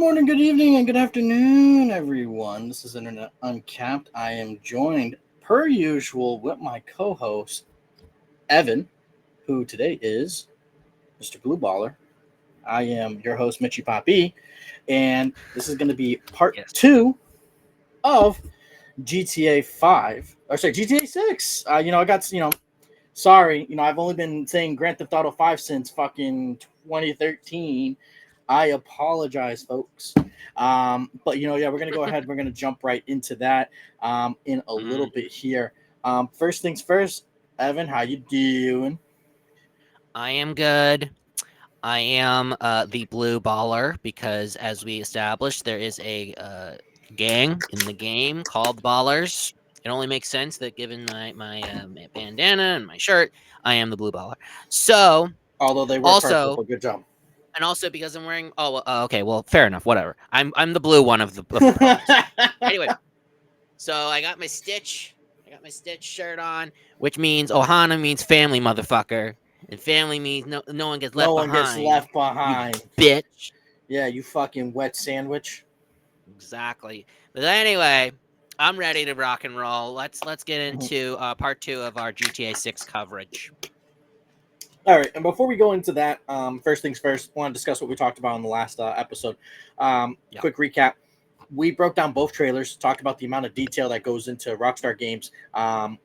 morning, good evening, and good afternoon, everyone. This is Internet Uncapped. I am joined, per usual, with my co host, Evan, who today is Mr. Blue Baller. I am your host, Mitchy Poppy, and this is going to be part Yes. two of GTA 5, or sorry, GTA 6. I got, sorry, I've only been saying Grand Theft Auto 5 since fucking 2013. I apologize, folks. But yeah, we're gonna go ahead. We're gonna jump right into that in a little Mm, bit here. First things first, Evan, how you doing? I am good. I am the blue baller because, as we established, there is a gang in the game called Ballers. It only makes sense that, given my bandana and my shirt, I am the blue baller. So, Although they were purple, also, but good job. and also because I'm wearing. Oh, okay. Well, fair enough. Whatever. I'm the blue one of the ballers. Anyway, so I got my Stitch. I got my Stitch shirt on, which means Ohana means family, motherfucker, and family means no one gets No left one gets behind. left You behind. bitch. Yeah, you fucking wet sandwich. Exactly. But anyway, I'm ready to rock and roll. Let's get Mhm. into part two of our GTA 6 coverage. All right, and before we go into that, first things first, I want to discuss what we talked about in the last episode. Yeah. Quick recap: we broke down both trailers, talked about the amount of detail that goes into Rockstar games.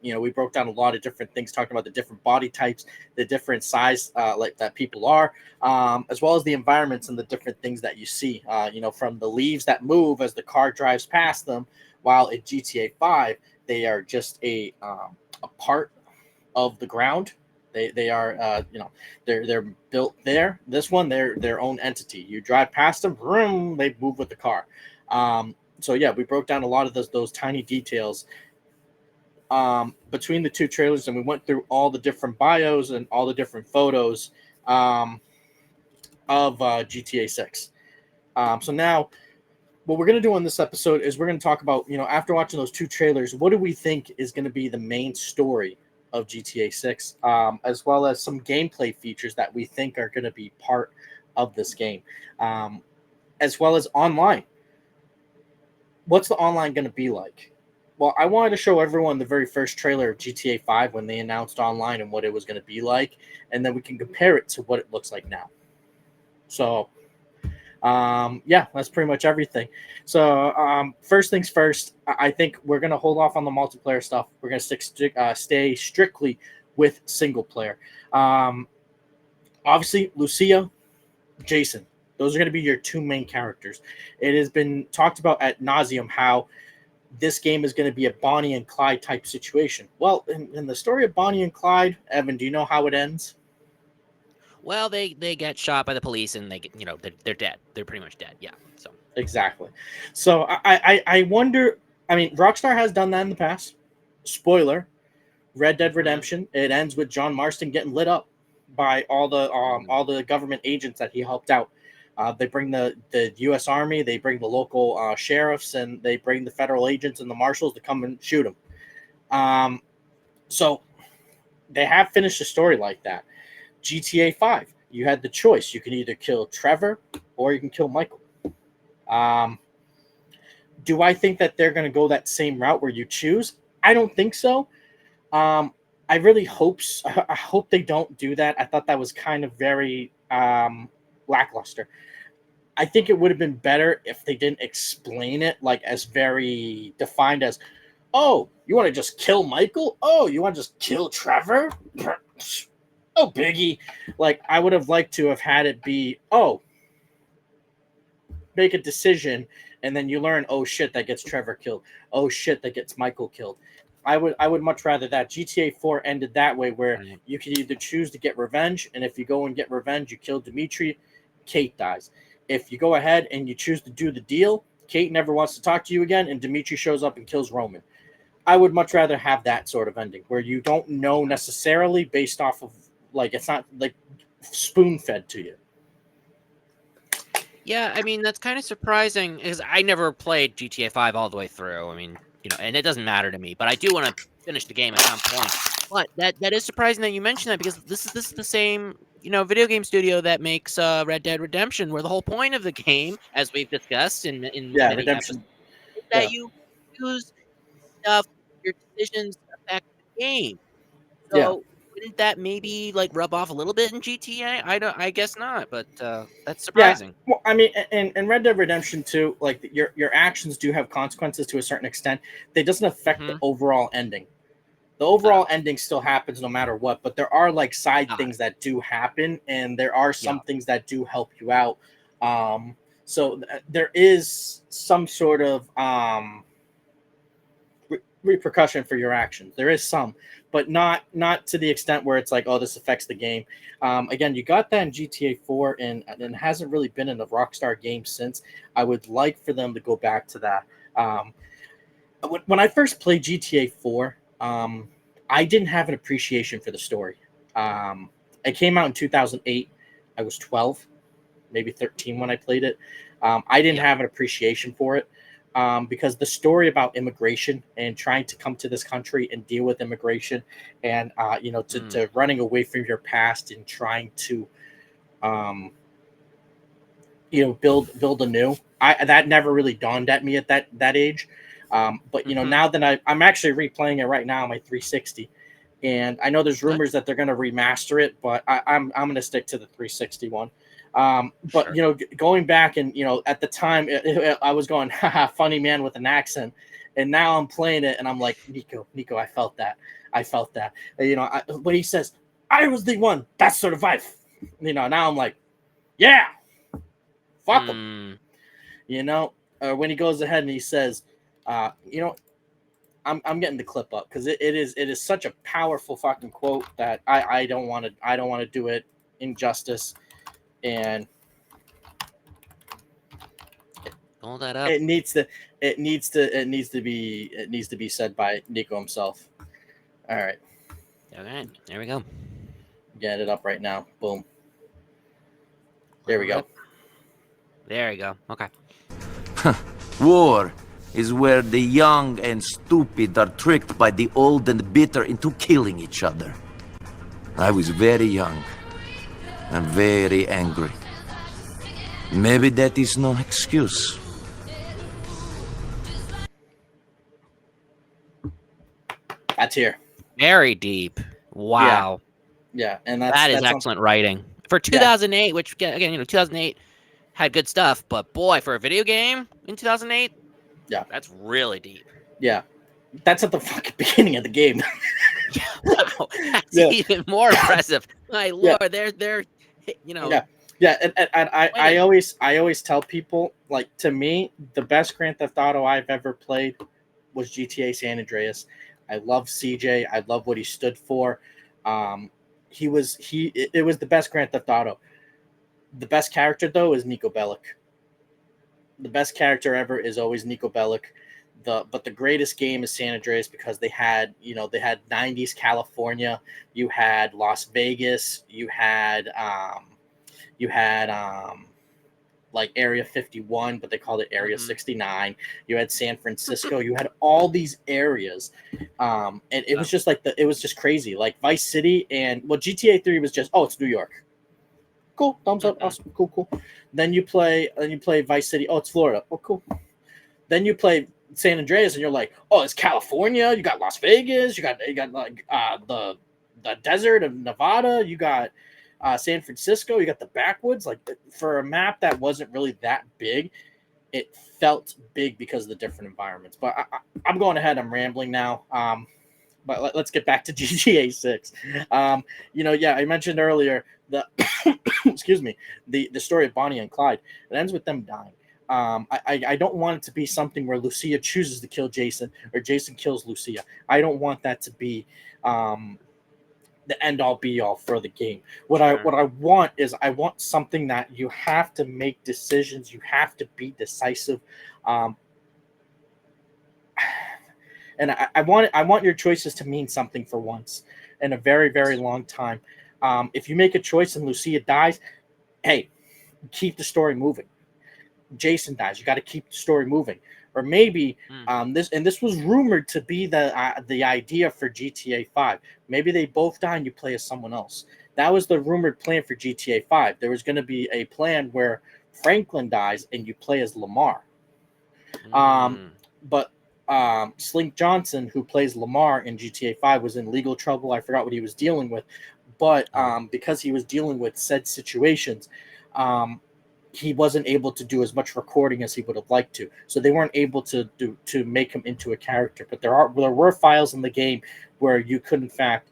We broke down a lot of different things, talking about the different body types, the different size like that people are, as well as the environments and the different things that you see. From the leaves that move as the car drives past them, while in GTA 5 they are just a part of the ground. They are they're built there. This one they're their own entity. You drive past them, vroom, they move with the car. So yeah, we broke down a lot of those tiny details between the two trailers, and we went through all the different bios and all the different photos um, of GTA 6. So now, what we're going to do on this episode is we're going to talk about, after watching those two trailers, what do we think is going to be the main story of GTA 6, as well as some gameplay features that we think are going to be part of this game, um, as well as online. What's the online going to be like? Well, I wanted to show everyone the very first trailer of GTA 5 when they announced online and what it was going to be like, and then we can compare it to what it looks like now. So, yeah, that's pretty much everything. So, first things first, I think we're gonna hold off on the multiplayer stuff. We're gonna stay strictly with single player. Um, Obviously, Lucia, Jason. Those are going to be your two main characters. It has been talked about at nauseum how this game is going to be a Bonnie and Clyde type situation. Well, in the story of Bonnie and Clyde, Evan, do you know how it ends? Well, they get shot by the police and they get they're dead. They're pretty much dead. Yeah. So. Exactly. So I wonder. I mean, Rockstar has done that in the past. Spoiler: Red Dead Hmm. Redemption. It ends with John Marston getting lit up by all the government agents that he helped out. They bring the U.S. Army, they bring the local sheriffs, and they bring the federal agents and the marshals to come and shoot him. Um, so they have finished a story like that. GTA 5, you had the choice. You can either kill Trevor or you can kill Michael. Um, do I think that they're going to go that same route where you choose? I don't think so. Um, I really I hope they don't do that. I thought that was kind of very lackluster. I think it would have been better if they didn't explain it like as very defined as, oh, you want to just kill Michael? Oh, you want to just kill Trevor? Oh, Biggie. Like, I would have liked to have had it be, oh, make a decision, and then you learn, oh shit, that gets Trevor killed. Oh shit, that gets Michael killed. I would much rather that. GTA 4 ended that way, where Right. you can either choose to get revenge, and if you go and get revenge, you kill Dimitri, Kate dies. If you go ahead and you choose to do the deal, Kate never wants to talk to you again, and Dimitri shows up and kills Roman. I would much rather have that sort of ending where you don't know Yeah. necessarily based off of, like, it's not like spoon fed to you. Yeah, I mean, that's kind of surprising because I never played GTA 5 all the way through. I mean, and it doesn't matter to me, but I do want to finish the game at some point. But that is surprising that you mentioned that because this is the same video game studio that makes Red Dead Redemption, where the whole point of the game, as we've discussed in Yeah, many episodes, Redemption. is Yeah, that you use stuff, your decisions affect the game. yeah, So wouldn't that maybe like rub off a little bit in GTA? I guess not, but that's yeah. surprising. Well, I mean, in Red Dead Redemption 2, like your actions do have consequences to a certain extent. They doesn't affect the Mm-hmm. overall ending. The Ah, overall ending still happens no matter what, but there are like side got things it. that do happen, and there are Yeah. some things that do help you out. There is some sort of repercussion for your actions. There is some, but not to the extent where it's like, oh, this affects the game. Again, you got that in GTA 4, and hasn't really been in a Rockstar game since. I would like for them to go back to that. When I first played GTA 4, I didn't have an appreciation for the story. Um, it came out in 2008. I was 12, maybe 13 when I played it. I didn't Yeah. have an appreciation for it because the story about immigration and trying to come to this country and deal with immigration and Mm, to running away from your past and trying to um, build anew. I that never really dawned at me at that age. But mm-hmm. now that I'm actually replaying it right now on my 360, and I know there's Good. rumors that they're going to remaster it, but I'm going to stick to the 360 one. But Sure. going back and at the time I was going, haha, funny man with an accent, and now I'm playing it and I'm like, Nico, I felt that. When he says, "I was the one that survived," now I'm like, yeah, fuck him. Mm, you know, when he goes ahead and he says, uh, you know, I'm getting the clip up because it is such a powerful fucking quote that I don't want to do it injustice, and hold that up. it needs to it needs to be said by Nico himself. All right, Okay. There we go. get it up right now. Boom. Let There it we go. rip. There you go. Okay. War is where the young and stupid are tricked by the old and bitter into killing each other. I was very young and very angry. Maybe that is no excuse. That's here. Very deep. Yeah, Wow. yeah, and that's That is that's on. excellent writing for Yeah, 2008. Which again, 2008 had good stuff, but boy, for a video game in 2008, yeah, that's really deep. yeah. That's at the fucking beginning of the game. Yeah, wow, that's Yeah, even more impressive. My yeah. lord, they're Yeah, yeah, and I winning. always tell people, like, to me the best Grand Theft Auto I've ever played was GTA San Andreas. I love CJ. I love what he stood for. It was the best Grand Theft Auto. The best character though is Nico Bellic. The best character ever is always Nico Bellic. But the greatest game is San Andreas because they had 90s California, you had Las Vegas, you had like Area 51, but they called it Area Mm-hmm. 69. You had San Francisco. You had all these areas, and it Yeah. was just like it was just crazy. Like Vice City and GTA 3 was just, oh, it's New York. Cool, thumbs up, Mm-hmm. awesome, cool. Then you play Vice City. Oh, it's Florida. Oh, cool. Then you play San Andreas, and you're like, oh, it's California. You got Las Vegas. You got like the desert of Nevada. You got San Francisco. You got the backwoods. Like for a map that wasn't really that big, it felt big because of the different environments. But I'm going ahead. I'm rambling now. But let's get back to GTA 6. Yeah, I mentioned earlier the excuse me, the story of Bonnie and Clyde. It ends with them dying. I don't want it to be something where Lucia chooses to kill Jason or Jason kills Lucia. I don't want that to be the end all be all for the game. What I Sure. what I want is I want something that you have to make decisions. You have to be decisive. Um, and I want your choices to mean something for once in a very very long time. If you make a choice and Lucia dies, hey, keep the story moving. Jason dies, you got to keep the story moving. Or maybe Mm, this was rumored to be the idea for GTA 5. Maybe they both die and you play as someone else. That was the rumored plan for GTA 5. There was going to be a plan where Franklin dies and you play as Lamar. Mm. But Slink Johnson, who plays Lamar in GTA 5, was in legal trouble. I forgot what he was dealing with. But because he was dealing with said situations, he wasn't able to do as much recording as he would have liked to. So they weren't able to make him into a character. But there were files in the game where you could, in fact,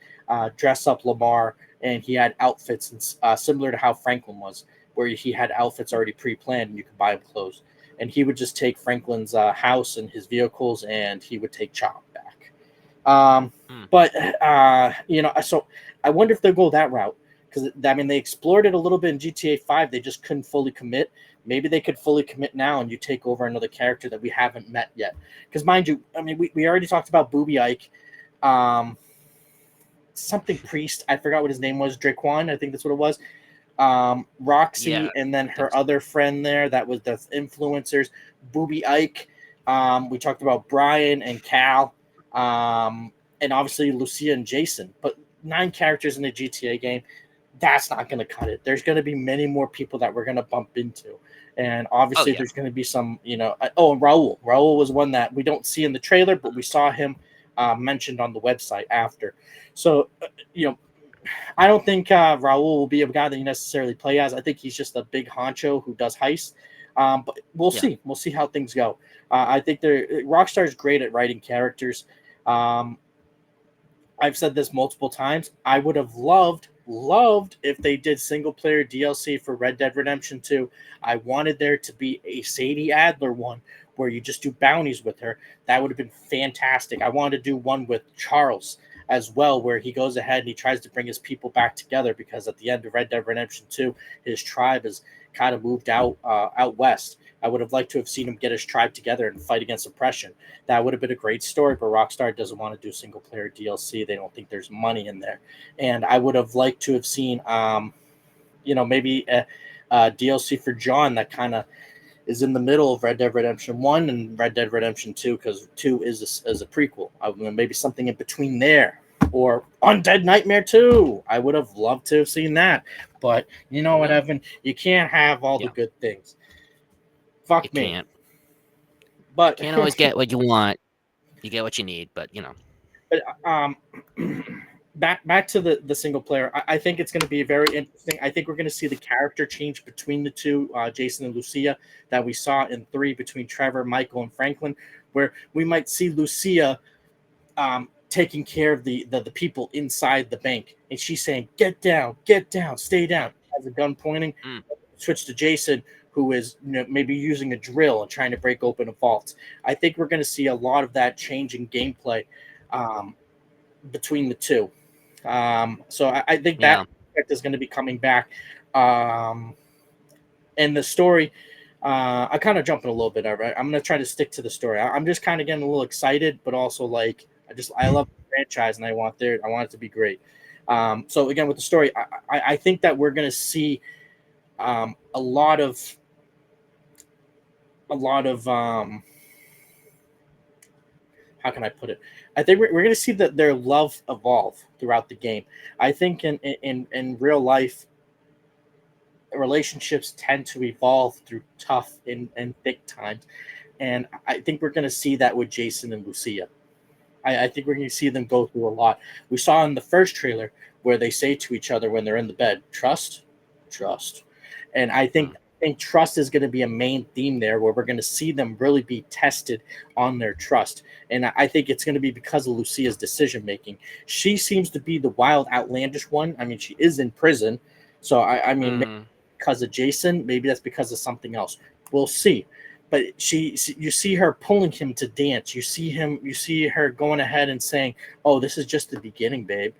dress up Lamar, and he had outfits similar to how Franklin was, where he had outfits already pre-planned and you could buy him clothes. And he would just take Franklin's house and his vehicles, and he would take Chop back. But so I wonder if they'll go that route, because I mean they explored it a little bit in GTA 5. They just couldn't fully commit. Maybe they could fully commit now, and you take over another character that we haven't met yet. Because mind you, I mean we already talked about Booby Ike, something Priest. I forgot what his name was. Draquan, I think that's what it was. Roxy, Yeah, and then her other friend there that was the influencers, Booby Ike. We talked about Brian and Cal, and obviously Lucia and Jason. But 9 characters in a GTA game, that's not going to cut it. There's going to be many more people that we're going to bump into. And obviously there's going to be some, and Raul. Raul was one that we don't see in the trailer, but we saw him mentioned on the website after. So, I don't think Raul will be a guy that you necessarily play as. I think he's just a big honcho who does heists. But we'll see. We'll see how things go. I think Rockstar is great at writing characters. I've said this multiple times. I would have loved if they did single player DLC for Red Dead Redemption 2. I wanted there to be a Sadie Adler one where you just do bounties with her. That would have been fantastic. I wanted to do one with Charles as well, where he goes ahead and he tries to bring his people back together, because at the end of Red Dead Redemption 2, his tribe is kind of moved out west. I would have liked to have seen him get his tribe together and fight against oppression. That would have been a great story, but Rockstar doesn't want to do single player DLC. They don't think there's money in there. And I would have liked to have seen, maybe a DLC for John that kind of is in the middle of Red Dead Redemption 1 and Red Dead Redemption 2, because 2 is a prequel. Maybe something in between there. Or Undead Nightmare 2. I would have loved to have seen that. But you know what, Evan? You can't have all the good things. Fuck you me. Can't. But Can't always get what you want. You get what you need, but But back to the single player. I think it's going to be very interesting. I think we're going to see the character change between the two, Jason and Lucia, that we saw in 3 between Trevor, Michael, and Franklin, where we might see Lucia taking care of the people inside the bank, and she's saying, get down, stay down, has a gun pointing. Switch to Jason, who is maybe using a drill and trying to break open a vault. I think we're going to see a lot of that change in gameplay between the two. So I think that is going to be coming back. And the story, I kind of jumping a little bit. Right? I'm going to try to stick to the story. I'm just kind of getting a little excited, but also like I love the franchise and I want it to be great. So again, with the story, I think that we're going to see a lot of how can I put it? I think we're going to see that their love evolve throughout the game. I think in real life, relationships tend to evolve through tough and thick times, and I think we're going to see that with Jason and Lucia. I think we're going to see them go through a lot. We saw in the first trailer where they say to each other when they're in the bed, trust, and I think trust is going to be a main theme there, where we're going to see them really be tested on their trust. And I think it's going to be because of Lucia's decision making. She seems to be the wild, outlandish one. I mean, she is in prison, so I mean, maybe because of Jason, maybe that's because of something else. We'll see. But you see her pulling him to dance. You see her going ahead and saying, "Oh, this is just the beginning, babe."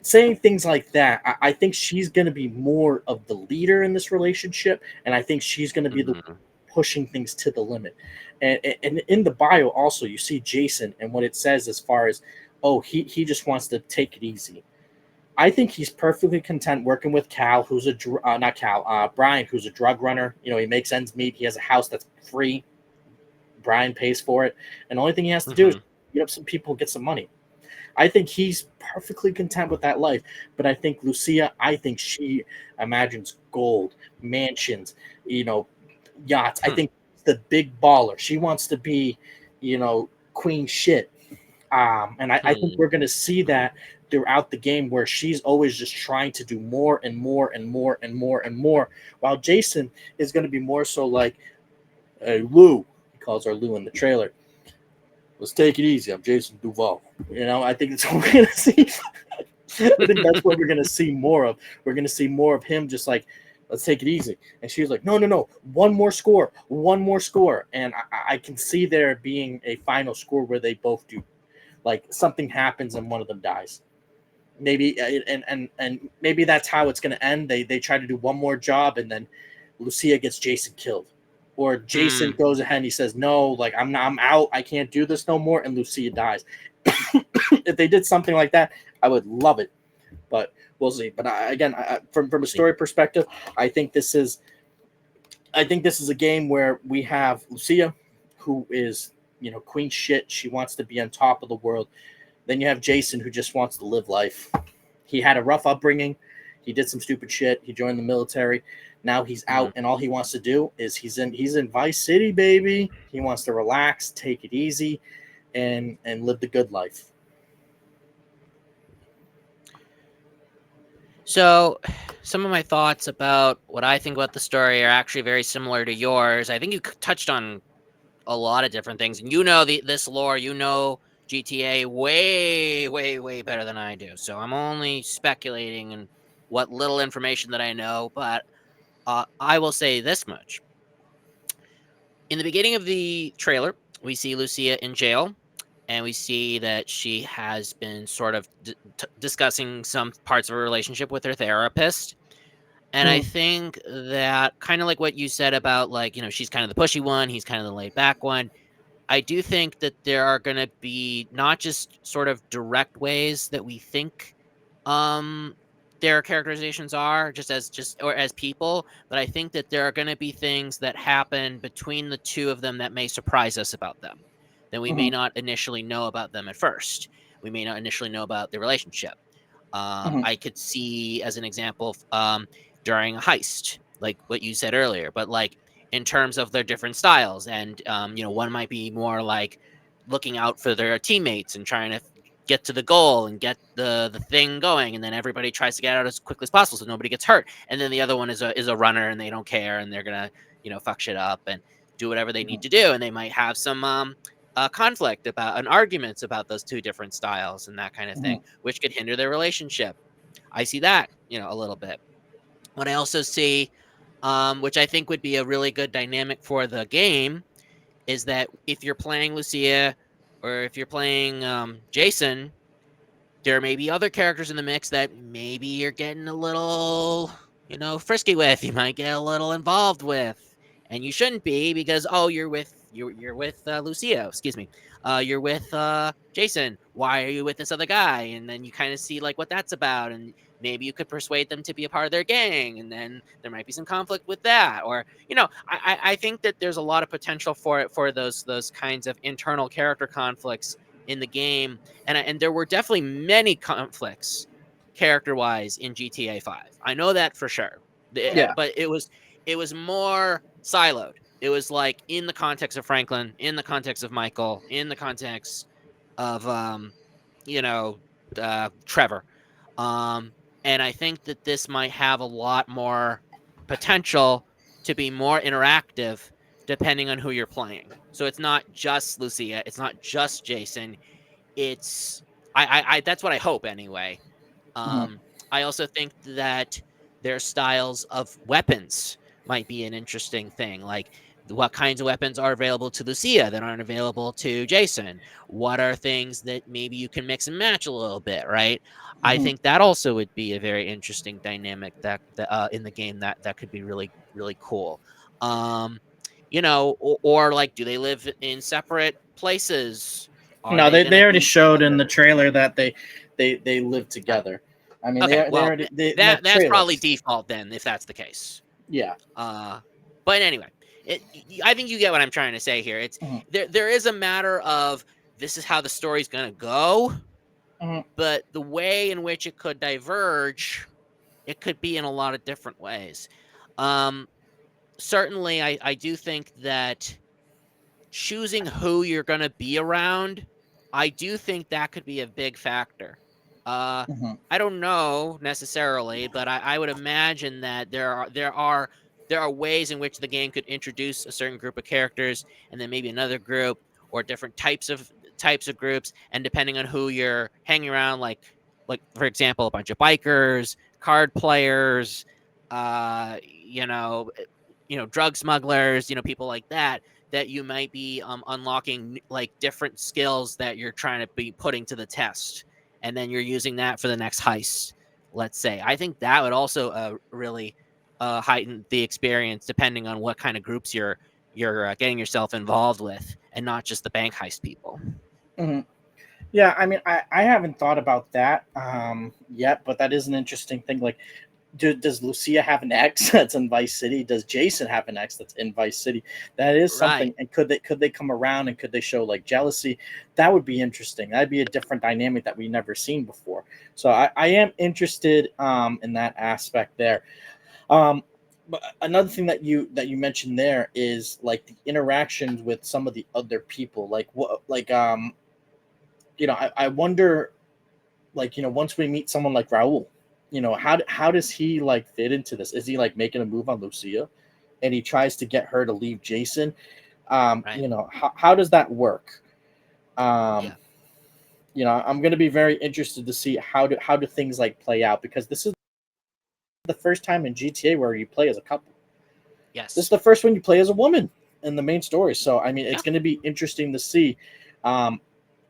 Saying things like that, I think she's going to be more of the leader in this relationship, and I think she's going to be the one pushing things to the limit. And in the bio also, you see Jason and what it says as far as, oh, he just wants to take it easy. I think he's perfectly content working with Cal, who's Brian, who's a drug runner. He makes ends meet. He has a house that's free. Brian pays for it, and the only thing he has to do is beat up some people, get some money. I think he's perfectly content with that life. But I think Lucia, I think she imagines gold, mansions, yachts. I Hmm. think the big baller. She wants to be, queen shit. And I think Hmm. we're going to see that throughout the game where she's always just trying to do more and more and more and more and more, while Jason is going to be more so like, hey, Lou, he calls her Lou in the trailer. Let's take it easy. I'm Jason Duval. I think it's what we're going to see. I think that's what we're going to see more of. We're going to see more of him just like, let's take it easy. And she's like, no, no, no. One more score. One more score. And I can see there being a final score where they both do. Like something happens and one of them dies. Maybe and maybe that's how it's going to end. They try to do one more job and then Lucia gets Jason killed, or Jason Hmm. goes ahead and he says no, like I'm out, I can't do this no more, and Lucia dies. If they did something like that, I would love it, but we'll see. But from a story perspective, I think this is a game where we have Lucia, who is queen shit. She wants to be on top of the world. Then you have Jason, who just wants to live life. He had a rough upbringing. He did some stupid shit. He joined the military. Now he's Hmm. out, and all he wants to do is he's in Vice City, baby. He wants to relax, take it easy, and live the good life. So, some of my thoughts about what I think about the story are actually very similar to yours. I think you touched on a lot of different things, and this lore, GTA way, way, way better than I do. So I'm only speculating and what little information that I know, but I will say this much: in the beginning of the trailer, we see Lucia in jail, and we see that she has been sort of discussing some parts of her relationship with her therapist. And I Mm-hmm. think that kind of like what you said about, like, she's kind of the pushy one, he's kind of the laid back one. I do think that there are going to be not just sort of direct ways that we think um their characterizations are just or as people, but I think that there are going to be things that happen between the two of them that may surprise us about them, that we may Mm-hmm. not initially know about them at first. We may not initially know about the relationship. Mm-hmm. I could see as an example, during a heist, like what you said earlier, but like in terms of their different styles, and one might be more like looking out for their teammates and trying to get to the goal and get the thing going, and then everybody tries to get out as quickly as possible so nobody gets hurt. And then the other one is a runner, and they don't care, and they're gonna fuck shit up and do whatever they need to do, and they might have some conflict about and arguments about those two different styles and that kind of Mm-hmm. thing, which could hinder their relationship. I see that, a little bit. What I also see, which I think would be a really good dynamic for the game, is that if you're playing Lucia or if you're playing Jason, there may be other characters in the mix that maybe you're getting a little, frisky with. You might get a little involved with, and you shouldn't be, because you're with Lucia. Excuse me. You're with Jason. Why are you with this other guy? And then you kind of see like what that's about, and maybe you could persuade them to be a part of their gang, and then there might be some conflict with that. Or I think that there's a lot of potential for it, for those kinds of internal character conflicts in the game. And there were definitely many conflicts character wise in GTA 5. I know that for sure. Yeah. But it was more siloed. It was like in the context of Franklin, in the context of Michael, in the context of you know, Trevor. Um, and I think that this might have a lot more potential to be more interactive depending on who you're playing. So it's not just Lucia, it's not just Jason, it's I that's what I hope anyway. Mm-hmm. Um, I also think that their styles of weapons might be an interesting thing. Like, what kinds of weapons are available to Lucia that aren't available to Jason? What are things that maybe you can mix and match a little bit, right? I Mm-hmm. think that also would be a very interesting dynamic that in the game that could be really, really cool. Um, or like, do they live in separate places? Are No, they they gonna already be showed in together? the trailer that they live Uh, together. I mean, Okay, they well, already in the that's probably trailers. default then, if that's the case. Yeah. Uh, but anyway, I think you get what I'm trying to say here. It's Mm-hmm. there is a matter of, this is how the story's gonna go, but the way in which it could diverge, it could be in a lot of different ways. Um, Certainly, I do think that choosing who you're going to be around, I do think that could be a big factor. Uh, Mhm. I don't know necessarily, but I would imagine that there are ways in which the game could introduce a certain group of characters and then maybe another group or different types of groups, and depending on who you're hanging around, like for example, a bunch of bikers, card players, drug smugglers, people like that you might be unlocking like different skills that you're trying to be putting to the test, and then you're using that for the next heist. Let's say I think that would also really heighten the experience, depending on what kind of groups you're getting yourself involved with, and not just the bank heist people. Mhm. Yeah, I mean, I haven't thought about that yet, but that is an interesting thing. Like, does Lucia have an ex that's in Vice City? Does Jason have an ex that's in Vice City? That is Right. something. And could they come around and could they show like jealousy? That would be interesting. That'd be a different dynamic that we never seen before. So I am interested in that aspect there. Um, but another thing that you mentioned there is like the interactions with some of the other people. Like what like I wonder, like, once we meet someone like Raul, how does he like fit into this? Is he like making a move on Lucia and he tries to get her to leave Jason? Right. How does that work? um Yeah. I'm going to be very interested to see how do things like play out, because this is the first time in GTA where you play as a couple. This is Yes. the first one you play as a woman in the main story. So I mean, Yeah. it's going to be interesting to see um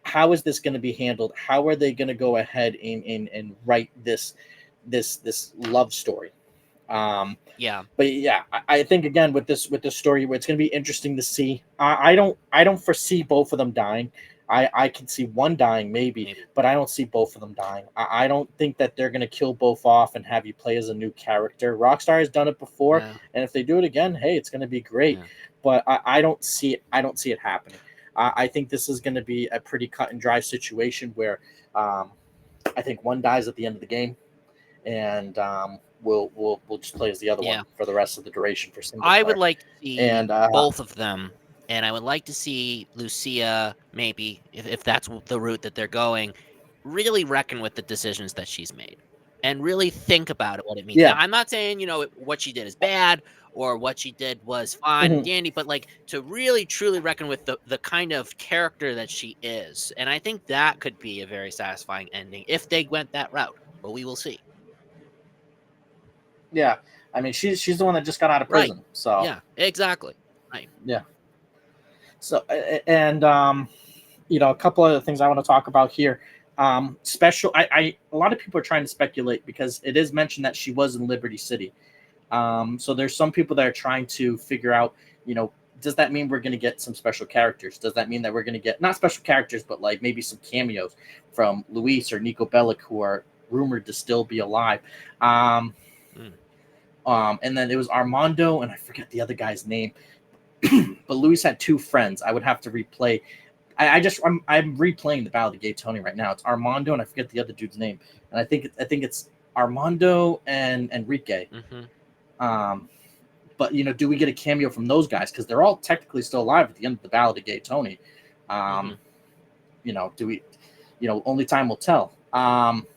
how is this going to be handled. How are they going to go ahead and write this love story? um Yeah. but yeah, I think again with this story, it's going to be interesting to see. I don't foresee both of them dying. I can see one dying maybe, Maybe. but I don't see both of them dying. I don't think that they're going to kill both off and have you play as a new character. Rockstar has done it before, Yeah. and if they do it again, hey, it's going to be great. Yeah. But I don't see it. I don't see it happening. I think this is going to be a pretty cut and dry situation where um, I think one dies at the end of the game, and we'll just play as the other one Yeah. for the rest of the duration for single I would player. like to see And both of them, and I would like to see Lucia, maybe, if that's the route that they're going, really reckon with the decisions that she's made and really think about it, what it means. Now, yeah, I'm not saying, what she did is bad or what she did was fine and mhm, dandy, but like to really truly reckon with the kind of character that she is. And I think that could be a very satisfying ending if they went that route, but we will see. yeah. I mean, she's the one that just got out of Right. prison, so Yeah, exactly. Right. yeah. So and a couple other things I want to talk about here. Special. I a lot of people are trying to speculate because it is mentioned that she was in Liberty City. So there's some people that are trying to figure out, does that mean we're going to get some special characters? Does that mean that we're going to get not special characters, but like maybe some cameos from Luis or Nico Bellic, who are rumored to still be alive? Um, Mm. and then it was Armando, and I forget the other guy's name, but Luis had two friends. I would have to replay. I'm replaying the Battle of the Gay Tony right now. It's Armando, and I forget the other dude's name, and I think it's Armando and Enrique. Hmm. Um, but do we get a cameo from those guys, because they're all technically still alive at the end of the Battle of the Gay Tony? Hmm. Um, do we? Only time will tell. I'm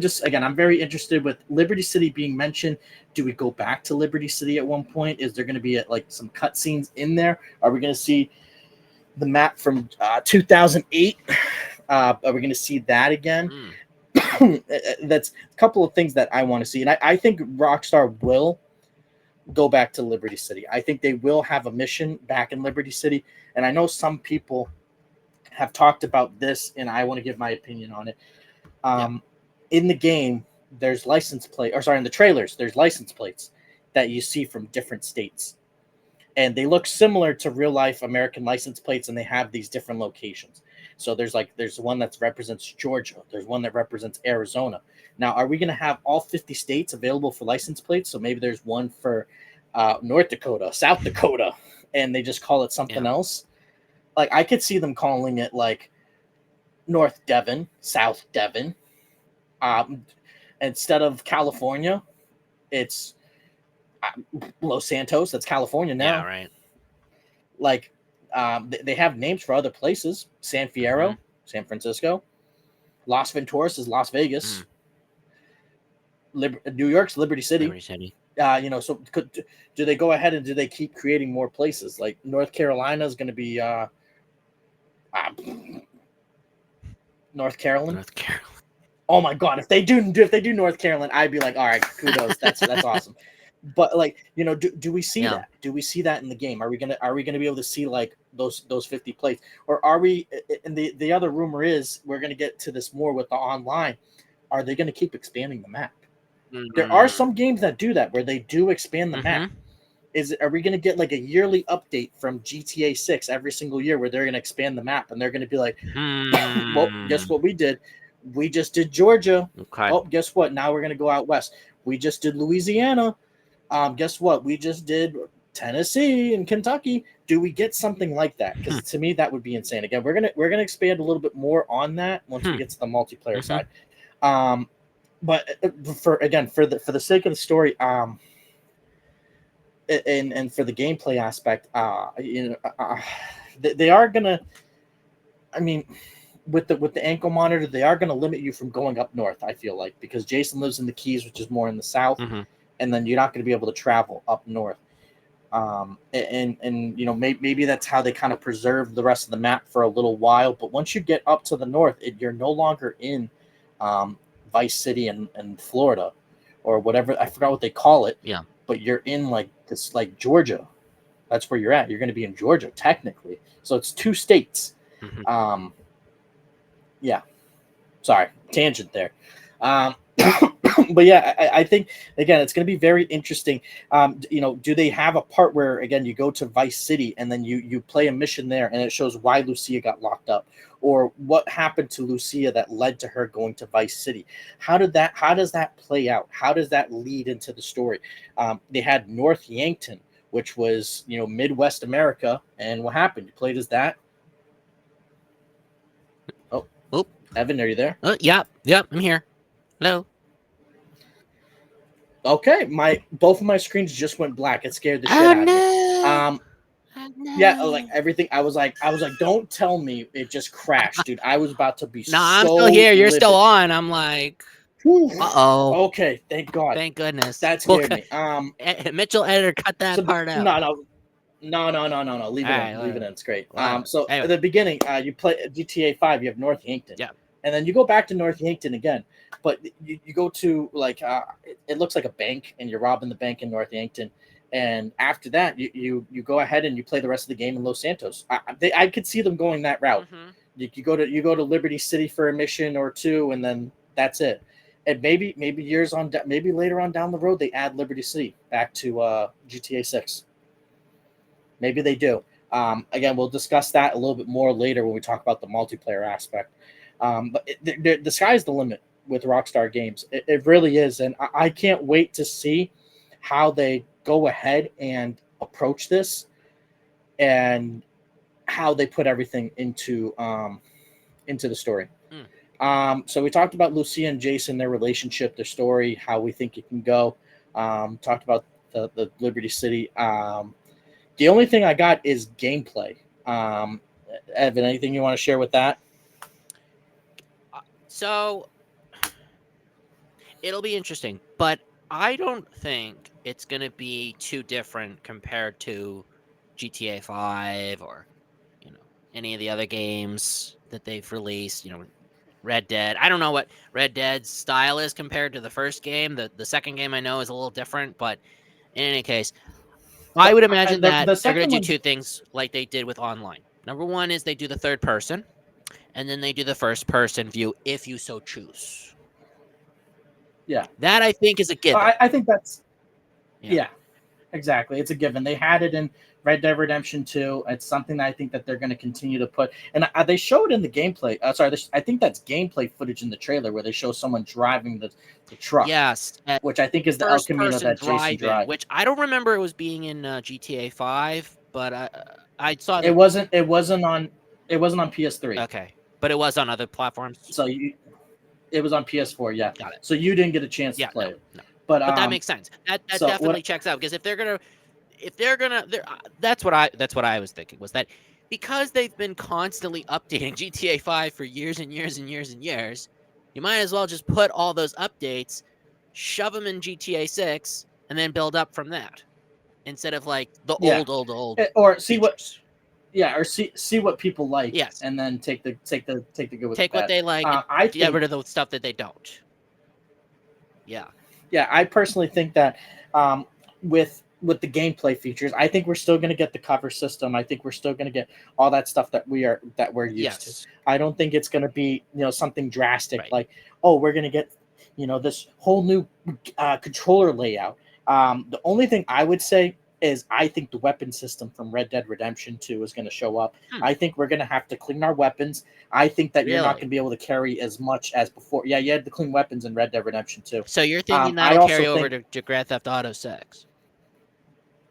just, again, I'm very interested with Liberty City being mentioned. Do we go back to Liberty City at one point? Is there going to be like some cutscenes in there? Are we going to see the map from 2008? Are we going to see that again? Mm. That's a couple of things that I want to see, and I think Rockstar will go back to Liberty City. I think they will have a mission back in Liberty City, and I know some people have talked about this, and I want to give my opinion on it. Yeah. Um, in the game, there's license plate, or sorry, in the trailers, there's license plates that you see from different states, and they look similar to real life American license plates, and they have these different locations. So there's one that represents Georgia, there's one that represents Arizona. Now, are we going to have all 50 states available for license plates? So maybe there's one for North Dakota, South Dakota, and they just call it something Yeah. else. Like, I could see them calling it like North Devon, South Devon. Um, Instead of California, it's Los Santos. That's California now. Yeah, right. Like, they have names for other places: San Fierro, San Francisco. Las Venturas is Las Vegas. New York's Liberty City. Liberty City. So do they go ahead and do they keep creating more places? Like North Carolina is going to be North Carolina. North Carolina. Oh my God! If they do North Carolina, I'd be like, all right, kudos. That's awesome. But like, do we see that? Do we see that in the game? Are we gonna be able to see like those 50 plays, or are we? And the other rumor is we're gonna get to this more with the online. Are they gonna keep expanding the map? There are some games that do that where they do expand the map. Are we going to get like a yearly update from GTA 6 every single year where they're going to expand the map and they're going to be like, well, guess what we did? We just did Georgia. Okay. Oh, guess what? Now we're going to go out west. We just did Louisiana. Guess what? We just did Tennessee and Kentucky. Do we get something like that? Because to me, that would be insane. Again, we're gonna expand a little bit more on that once we get to the multiplayer side. But for the sake of the story, and for the gameplay aspect, they are gonna. I mean, with the ankle monitor, they are gonna limit you from going up north. I feel like because Jason lives in the Keys, which is more in the south, and then you're not going to be able to travel up north. Maybe that's how they kind of preserve the rest of the map for a little while. But once you get up to the north, you're no longer in Vice City and Florida or whatever. I forgot what they call it. Yeah. But you're in like this, like Georgia. That's where you're at. You're going to be in Georgia technically. So it's 2 states. Yeah. Sorry, tangent there. But yeah, I think again it's going to be very interesting. Do they have a part where again you go to Vice City and then you play a mission there and it shows why Lucia got locked up or what happened to Lucia that led to her going to Vice City? How does that play out? How does that lead into the story? They had North Yankton, which was Midwest America, and what happened? You played as that. Oh, Evan, are you there? Yep, I'm here. Hello. Okay, both of my screens just went black. It scared the shit out of me. Yeah, like everything. I was like, don't tell me it just crashed, dude. I was about to be. No, I'm still here. You're still on. I'm like, uh-oh. Okay, thank God. Thank goodness. That scared me. Mitchell editor, cut that part out. No. Leave it in. Leave it in. It's great. So anyway. At the beginning, you play GTA 5. You have North Yankton. Yeah. And then you go back to North Yankton again, but you go to like it looks like a bank, and you're robbing the bank in North Yankton. And after that, you go ahead and you play the rest of the game in Los Santos. I could see them going that route. You go to Liberty City for a mission or 2, and then that's it. And maybe maybe later on down the road they add Liberty City back to GTA 6. Maybe they do. Again, we'll discuss that a little bit more later when we talk about the multiplayer aspect. But the sky's the limit with Rockstar Games. It really is. And I can't wait to see how they go ahead and approach this and how they put everything into the story. So we talked about Lucia and Jason, their relationship, their story, how we think it can go. Talked about the Liberty City. The only thing I got is gameplay. Evan, anything you want to share with that? So it'll be interesting, but I don't think it's going to be too different compared to GTA 5 or any of the other games that they've released, Red Dead. I don't know what Red Dead's style is compared to the first game. The second game I know is a little different, but in any case, I would imagine that they're going to do 2 things like they did with online. Number 1 is they do the third person, and then they do the first person view if you so choose. Yeah. That I think is a given. I think that's yeah, exactly. It's a given. They had it in Red Dead Redemption 2. It's something that I think that they're going to continue to put. And they show it in the gameplay. I think that's gameplay footage in the trailer where they show someone driving the truck. Yes. Which I think is the El Camino that Jason drives. Which I don't remember it was being in GTA 5, but I saw it wasn't on PS3. Okay. But it was on other platforms. So it was on PS4, yeah. Got it. So you didn't get a chance to play it. No. But that makes sense. That so definitely checks out, because if they're gonna, that's what I was thinking, was that because they've been constantly updating GTA 5 for years and years and years and years, you might as well just put all those updates, shove them in GTA 6, and then build up from that, instead of like the Yeah. old or see features. or see what people like, Yes. and then take the good with Take the what bad. they like, I and get think, rid of the stuff that they don't. Yeah. I personally think that with the gameplay features, I think we're still going to get the cover system. I think we're still going to get all that stuff that we're used to. Yes. I don't think it's going to be something drastic Right. like, oh, we're going to get this whole new controller layout. The only thing I would say is I think the weapon system from Red Dead Redemption 2 is going to show up. I think we're going to have to clean our weapons. I think that you're not Really? going to be able to carry as much as before. Yeah, you had to clean weapons in Red Dead Redemption 2. So you're thinking I that'll also carry over think, to Grand Theft Auto 6?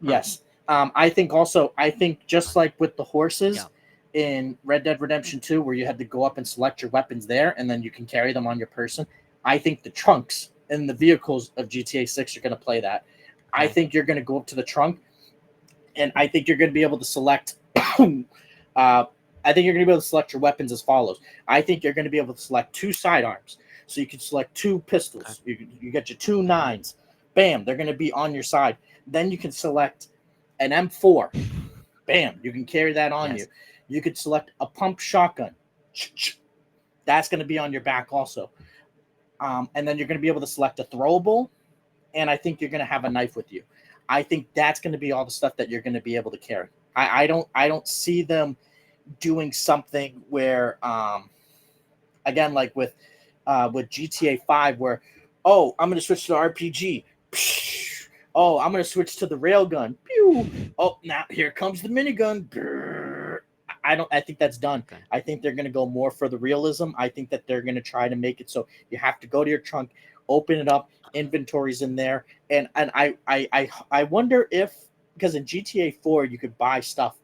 yes. I think just like with the horses in Red Dead Redemption 2, where you had to go up and select your weapons there, and then you can carry them on your person, I think the trunks and the vehicles of GTA 6 are going to play that. I think you're going to go up to the trunk, and I think you're going to be able to select. I think you're going to be able to select your weapons as follows. I think you're going to be able to select 2 sidearms, so you can select 2 pistols. You get your 2 9s. Bam, they're going to be on your side. Then you can select an M4. Bam, you can carry that on you. You could select a pump shotgun. That's going to be on your back also. And then you're going to be able to select a throwable, and I think you're going to have a knife with you. I think that's going to be all the stuff that you're going to be able to carry. I don't see them doing something where, again, like with GTA 5, where, oh, I'm going to switch to the RPG. Oh, I'm going to switch to the railgun. Pew! Oh, now here comes the minigun. I think that's done. Okay. I think they're going to go more for the realism. I think that they're going to try to make it so you have to go to your trunk, open it up, inventory's in there, and I wonder if, because in GTA 4 you could buy stuff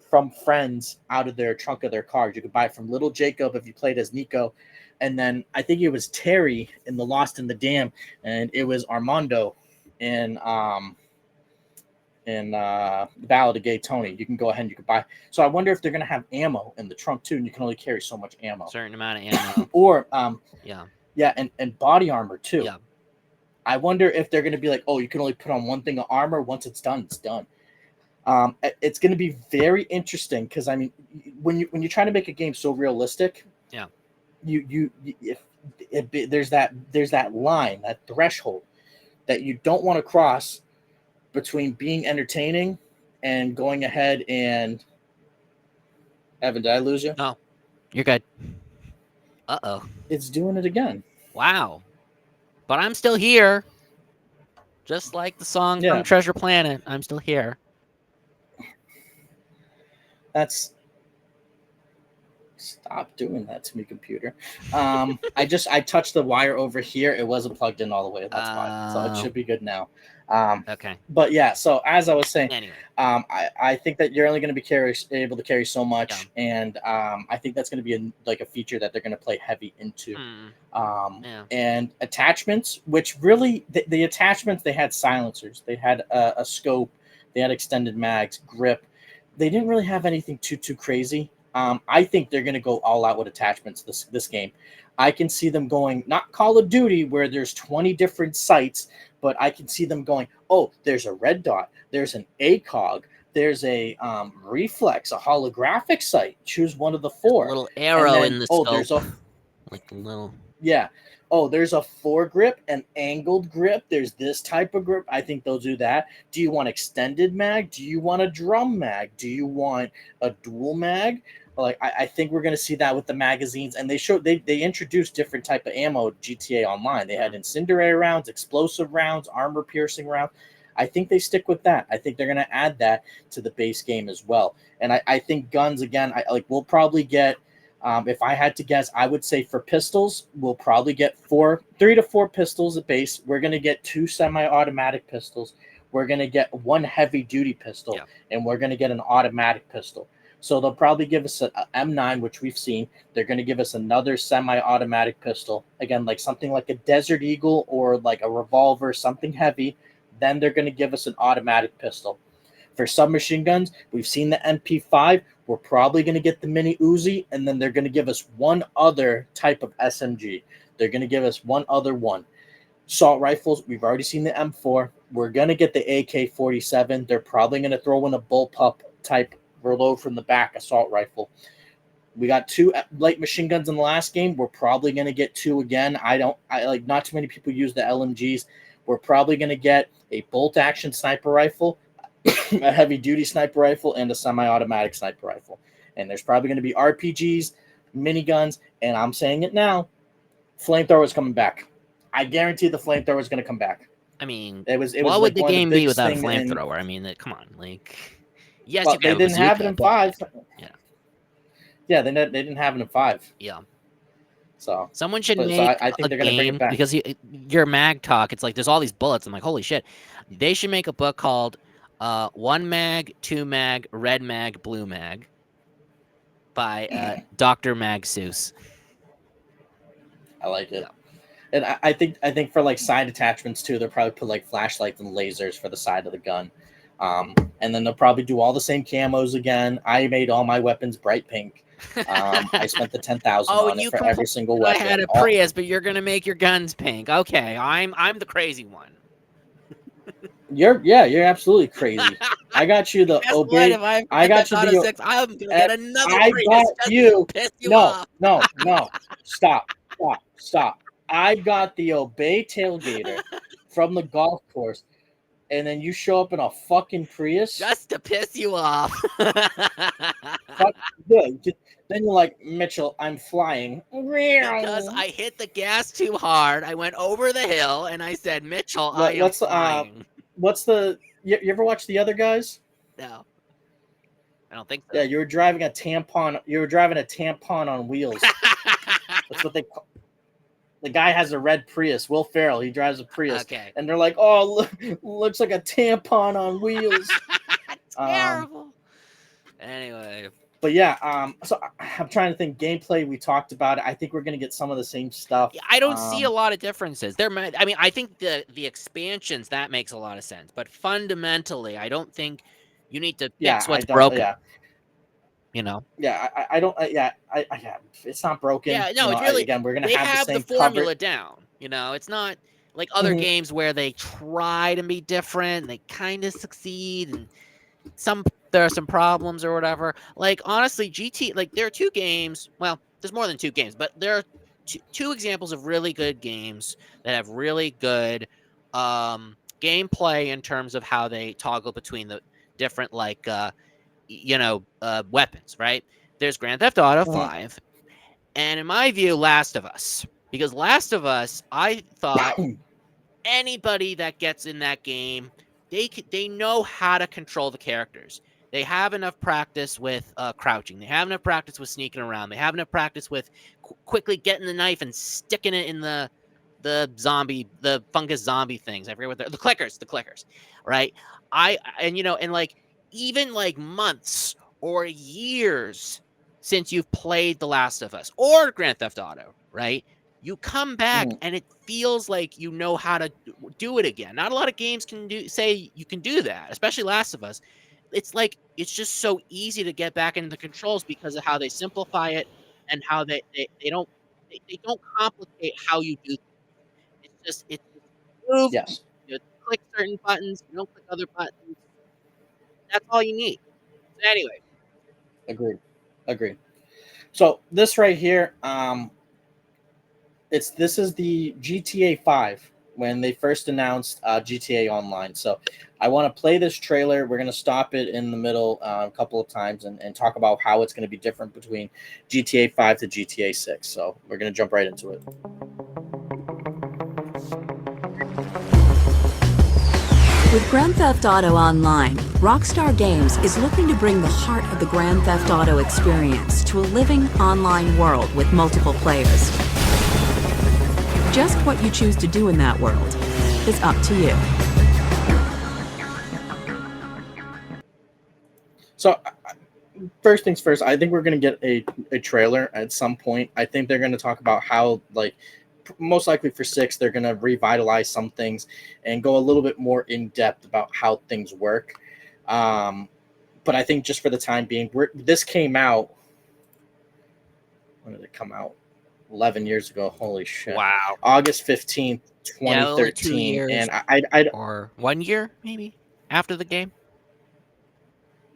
from friends out of their trunk of their cars. You could buy from Little Jacob if you played as Nico, and then I think it was Terry in the Lost in the Dam, and it was Armando in the Ballad of Gay Tony. You can go ahead and you can buy. So I wonder if they're going to have ammo in the trunk too, and you can only carry so much ammo. Certain amount of ammo. Or yeah, and body armor too. Yeah. I wonder if they're going to be like, oh, you can only put on one thing of armor. Once it's done, it's done. It's going to be very interesting, because I mean, when you try to make a game so realistic, there's that line, that threshold that you don't want to cross between being entertaining and going ahead and. Evan, did I lose you? No, you're good. Uh-oh. It's doing it again. Wow. But I'm still here. Just like the song from Treasure Planet, I'm still here. Stop doing that to me, computer. I touched the wire over here. It wasn't plugged in all the way. That's why. So it should be good now. Okay. But yeah, so as I was saying, anyway, I think that you're only going to be able to carry so much, and I think that's going to be a feature that they're going to play heavy into. And attachments, which really the attachments, they had silencers, they had a scope, they had extended mags, grip. They didn't really have anything too crazy. I think they're going to go all out with attachments this game. I can see them going, not Call of Duty where there's 20 different sights, but I can see them going, oh, there's a red dot, there's an ACOG, there's a reflex, a holographic sight. Choose one of the 4. A little arrow in the scope. There's a little. Yeah. Oh, there's a foregrip, an angled grip. There's this type of grip. I think they'll do that. Do you want extended mag? Do you want a drum mag? Do you want a dual mag? Like, I think we're going to see that with the magazines. And they introduced different type of ammo GTA Online. They had incendiary rounds, explosive rounds, armor piercing rounds. I think they stick with that. I think they're going to add that to the base game as well. And I think guns, again, we'll probably get, if I had to guess, I would say for pistols, we'll probably get 3 to 4 pistols at base. We're going to get 2 semi-automatic pistols. We're going to get 1 heavy-duty pistol, and we're going to get an automatic pistol. So they'll probably give us a M9, which we've seen. They're going to give us another semi-automatic pistol, again, like something like a Desert Eagle or like a revolver, something heavy. Then they're going to give us an automatic pistol. For submachine guns, we've seen the MP5. We're probably going to get the mini Uzi, and then they're going to give us one other type of SMG. They're going to give us one other one. Assault rifles, we've already seen the M4. We're going to get the AK-47. They're probably going to throw in a bullpup type reload from the back assault rifle. We got 2 light machine guns in the last game. We're probably going to get 2 again. Not too many people use the LMGs. We're probably going to get a bolt action sniper rifle, a heavy duty sniper rifle, and a semi-automatic sniper rifle. And there's probably going to be RPGs, miniguns, and I'm saying it now, flamethrower is coming back. I guarantee the flamethrower is going to come back. I mean, it was what would like the game be without a flamethrower? I mean, come on, like, yes, well, they didn't have it in 5. Yeah, they didn't have it in 5. Yeah. So someone should make I think a they're going to bring game it back. because your mag talk. It's like there's all these bullets. I'm like, holy shit! They should make a book called 1 mag, 2 mag, red mag, blue mag by Dr. Mag Seuss. I like it. Yeah. And I think for like side attachments too, they'll probably put like flashlights and lasers for the side of the gun. And then they'll probably do all the same camos again. I made all my weapons bright pink. I spent the 10,000 on it for every single weapon. I had a Prius, but you're gonna make your guns pink. Okay, I'm the crazy one. You're absolutely crazy. I got you the obey. I got you the 6. I'm gonna get another I Prius got you. off. No. Stop. I got the obey tailgater from the golf course, and then you show up in a fucking Prius just to piss you off. Then you're like, Mitchell, I'm flying. Because I hit the gas too hard. I went over the hill, and I said, Mitchell, I am flying. You ever watch The Other Guys? No. I don't think so. Yeah, you were driving a tampon on wheels. That's what they call. The guy has a red Prius. Will Ferrell, he drives a Prius. Okay. And they're like, oh, looks like a tampon on wheels. Terrible. Anyway. But yeah, so I'm trying to think gameplay. We talked about it. I think we're going to get some of the same stuff. Yeah, I don't see a lot of differences. I think the expansions, that makes a lot of sense. But fundamentally, I don't think you need to fix what's broken. Yeah. You know. Yeah, I don't. It's not broken. Yeah, no, it's really. Again, we're gonna have the same formula down. You know, it's not like other games where they try to be different. They kind of succeed, and there are some problems or whatever. Like honestly, there are 2 games. Well, there's more than 2 games, but there are two examples of really good games that have really good gameplay in terms of how they toggle between the different weapons, right? There's Grand Theft Auto 5, and in my view, Last of Us. Because Last of Us, I thought anybody that gets in that game, they know how to control the characters. They have enough practice with crouching. They have enough practice with sneaking around. They have enough practice with quickly getting the knife and sticking it in the fungus zombie things. I forget what the clickers, right? Even like months or years since you've played The Last of Us or Grand Theft Auto, right? You come back and it feels like you know how to do it again. Not a lot of games say you can do that, especially Last of Us. It's like it's just so easy to get back into the controls because of how they simplify it and how they don't complicate how you do things. It's move. Yes. You click certain buttons. You don't click other buttons. That's all you need. So anyway. Agreed. So this right here, this is the GTA 5 when they first announced GTA Online. So I want to play this trailer. We're going to stop it in the middle a couple of times and talk about how it's going to be different between GTA 5 to GTA 6. So we're going to jump right into it. With Grand Theft Auto Online, Rockstar Games is looking to bring the heart of the Grand Theft Auto experience to a living online world with multiple players. Just what you choose to do in that world is up to you. So first things first, I think we're going to get a trailer at some point. I think they're going to talk about how, like, most likely for 6, they're going to revitalize some things and go a little bit more in depth about how things work. But I think just for the time being, this came out. When did it come out? 11 years ago. Holy shit. Wow. August 15th, 2013. Yeah, only 2 years. And I or 1 year, maybe, after the game.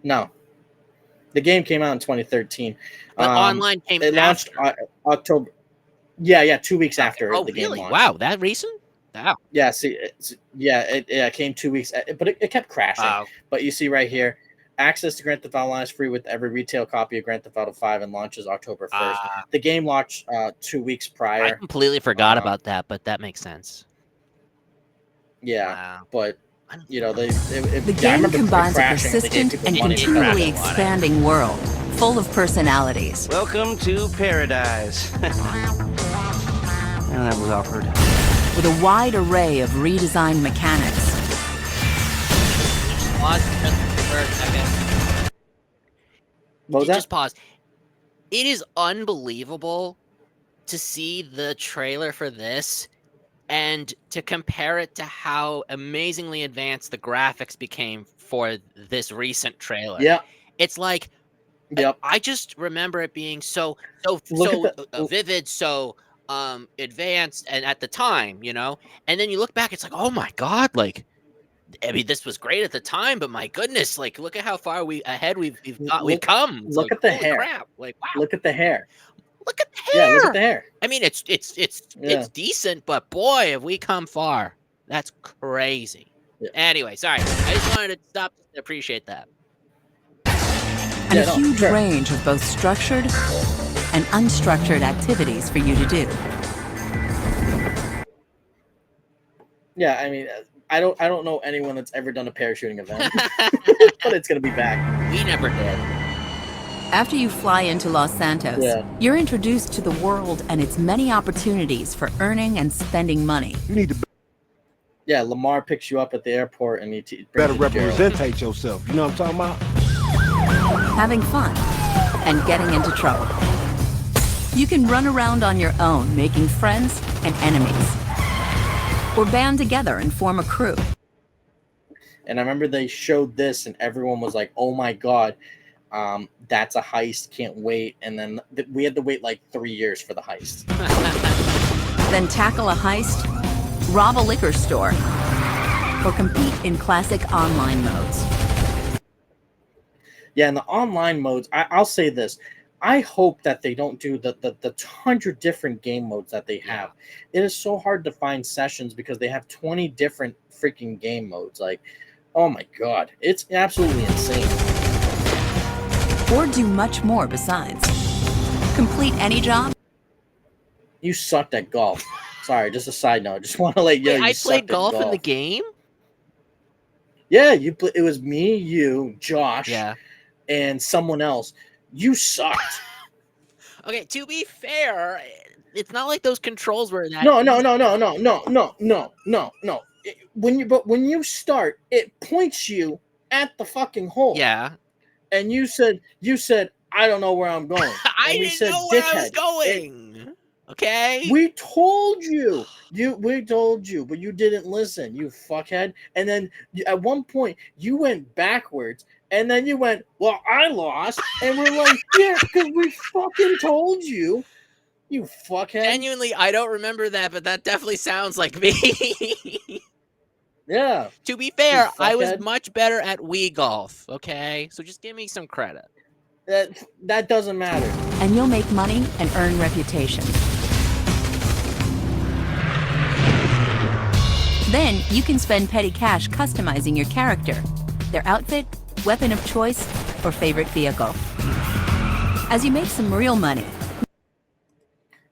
No. The game came out in 2013. But online came It launched October. Yeah, 2 weeks after the game launched. Wow, that recent? Wow. Yeah, see, it came 2 weeks, but it kept crashing. Wow. But you see right here, access to Grand Theft Auto Online is free with every retail copy of Grand Theft Auto 5 and launches October 1st. The game launched 2 weeks prior. I completely forgot about that, but that makes sense. Yeah, wow. But you know, the game combines a persistent and continually expanding world full of personalities. Welcome to paradise. That was awkward. With a wide array of redesigned mechanics. Pause for a second. What was that? Just pause. It is unbelievable to see the trailer for this and to compare it to how amazingly advanced the graphics became for this recent trailer. Yeah. It's like, yep. I just remember it being so vivid, so advanced, and at the time, you know, and then you look back, it's like, oh my god, like, I mean, this was great at the time, but my goodness, like, look at how far we've come. It's look like, at the holy hair. crap. Like, wow. Look at the hair. Look at the hair. Yeah, look at the hair. I mean, it's decent, but boy, have we come far. That's crazy. Yeah. Anyway, sorry. I just wanted to stop to appreciate that. And a huge range of both structured and unstructured activities for you to do. Yeah, I mean, I don't know anyone that's ever done a parachuting event, but it's gonna be back. We never did. After you fly into Los Santos, you're introduced to the world and its many opportunities for earning and spending money. You need to. Yeah, Lamar picks you up at the airport and he better represent yourself. You know what I'm talking about? Having fun and getting into trouble. You can run around on your own, making friends and enemies, or band together and form a crew. And I remember they showed this, and everyone was like, "Oh my god, that's a heist! Can't wait!" And then we had to wait like 3 years for the heist. Then tackle a heist, rob a liquor store, or compete in classic online modes. Yeah, in the online modes, I'll say this. I hope that they don't do the 100 different game modes that they have. It is so hard to find sessions because they have 20 different freaking game modes. Like, oh my god, it's absolutely insane. Or do much more besides. Complete any job. You sucked at golf. Sorry, just a side note. Just want to let you know. I played golf in the game? Yeah, it was me, you, Josh, and someone else. You sucked. Okay, to be fair, it's not like those controls were that. No. When you start, it points you at the fucking hole. Yeah. And you said, I don't know where I'm going. I didn't know where I was going. Okay. We told you. We told you, but you didn't listen, you fuckhead. And then at one point, you went backwards. And then you went, well, I lost. And we're like, yeah, because we fucking told you. You fuckhead. Genuinely, I don't remember that, but that definitely sounds like me. Yeah. To be fair, I was much better at Wii Golf, okay? So just give me some credit. That doesn't matter. And you'll make money and earn reputation. Then you can spend petty cash customizing your character, their outfit, weapon of choice, or favorite vehicle. As you make some real money.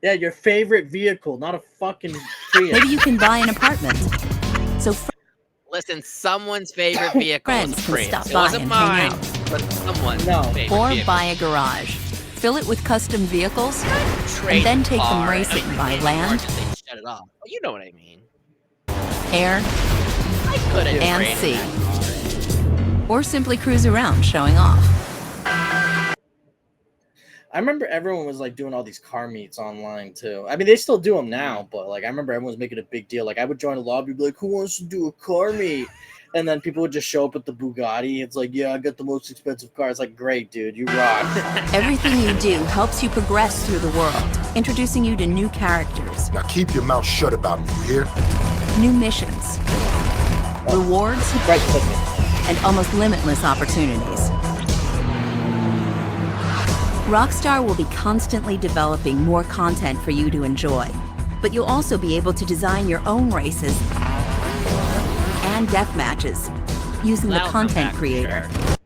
Yeah, your favorite vehicle, not a fucking Prius. Maybe you can buy an apartment. So listen, someone's favorite vehicle friends is a Prius. can stop It by wasn't and mine, hang out. but someone's favorite Or vehicle. buy a garage. Fill it with custom vehicles, and then take them racing by land, Shut it off. You know what I mean. air, I couldn't and trade sea. that car. Or simply cruise around showing off. I remember everyone was like doing all these car meets online too. I mean, they still do them now, but like I remember everyone was making a big deal. Like I would join a lobby, be like, "Who wants to do a car meet?" And then people would just show up with the Bugatti. It's like, "Yeah, I got the most expensive car." It's like, "Great, dude, you rock." Everything you do helps you progress through the world, introducing you to new characters, Now keep your mouth shut about me, you hear? new missions, rewards, Right click it. and almost limitless opportunities. Rockstar will be constantly developing more content for you to enjoy, but you'll also be able to design your own races and death matches using the That'll come content back for creator. sure.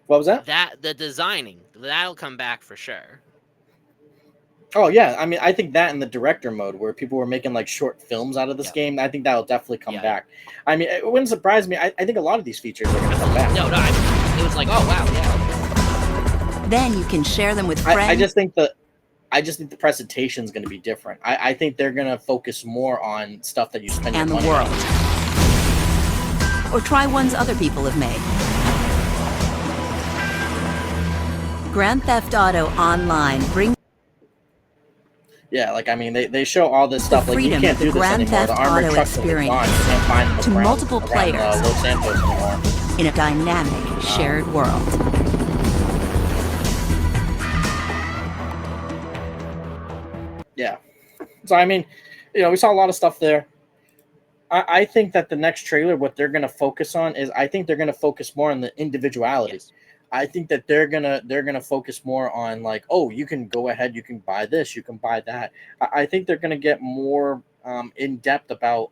What was that? The designing, that'll come back for sure. Oh yeah, I mean, I think that in the director mode where people were making like short films out of this Yeah. game, I think that'll definitely come Yeah. back. I mean, it wouldn't surprise me. I think a lot of these features are going to come back. No, it was like, oh wow, yeah. Then you can share them with friends. I just think the presentation is going to be different. I think they're going to focus more on stuff that you spend and your the money world. on. Or try ones other people have made. Grand Theft Auto Online brings Yeah, like I mean, they show all this stuff. Like you freedom can't of the do this Grand anymore. The Theft armored Auto trucks are gone. experience You can't find them to around, multiple around, players. Los Santos anymore. in a dynamic shared world. Yeah. So I mean, we saw a lot of stuff there. I think that the next trailer, what they're going to focus on is, I think they're going to focus more on the individuality. Yes. I think that they're gonna focus more on like, oh, you can go ahead, you can buy this, you can buy that. I think they're gonna get more in depth about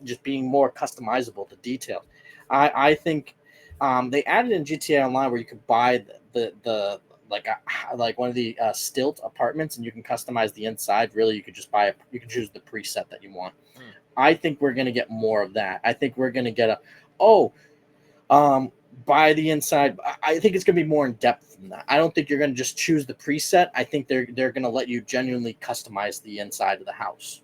just being more customizable, the detail. I think they added in GTA Online where you could buy the like one of the stilt apartments and you can customize the inside. Really, you could just buy you can choose the preset that you want. I think we're gonna get more of that. I think we're gonna get by the inside. I think it's going to be more in depth than that. I don't think you're going to just choose the preset. I think they're going to let you genuinely customize the inside of the house.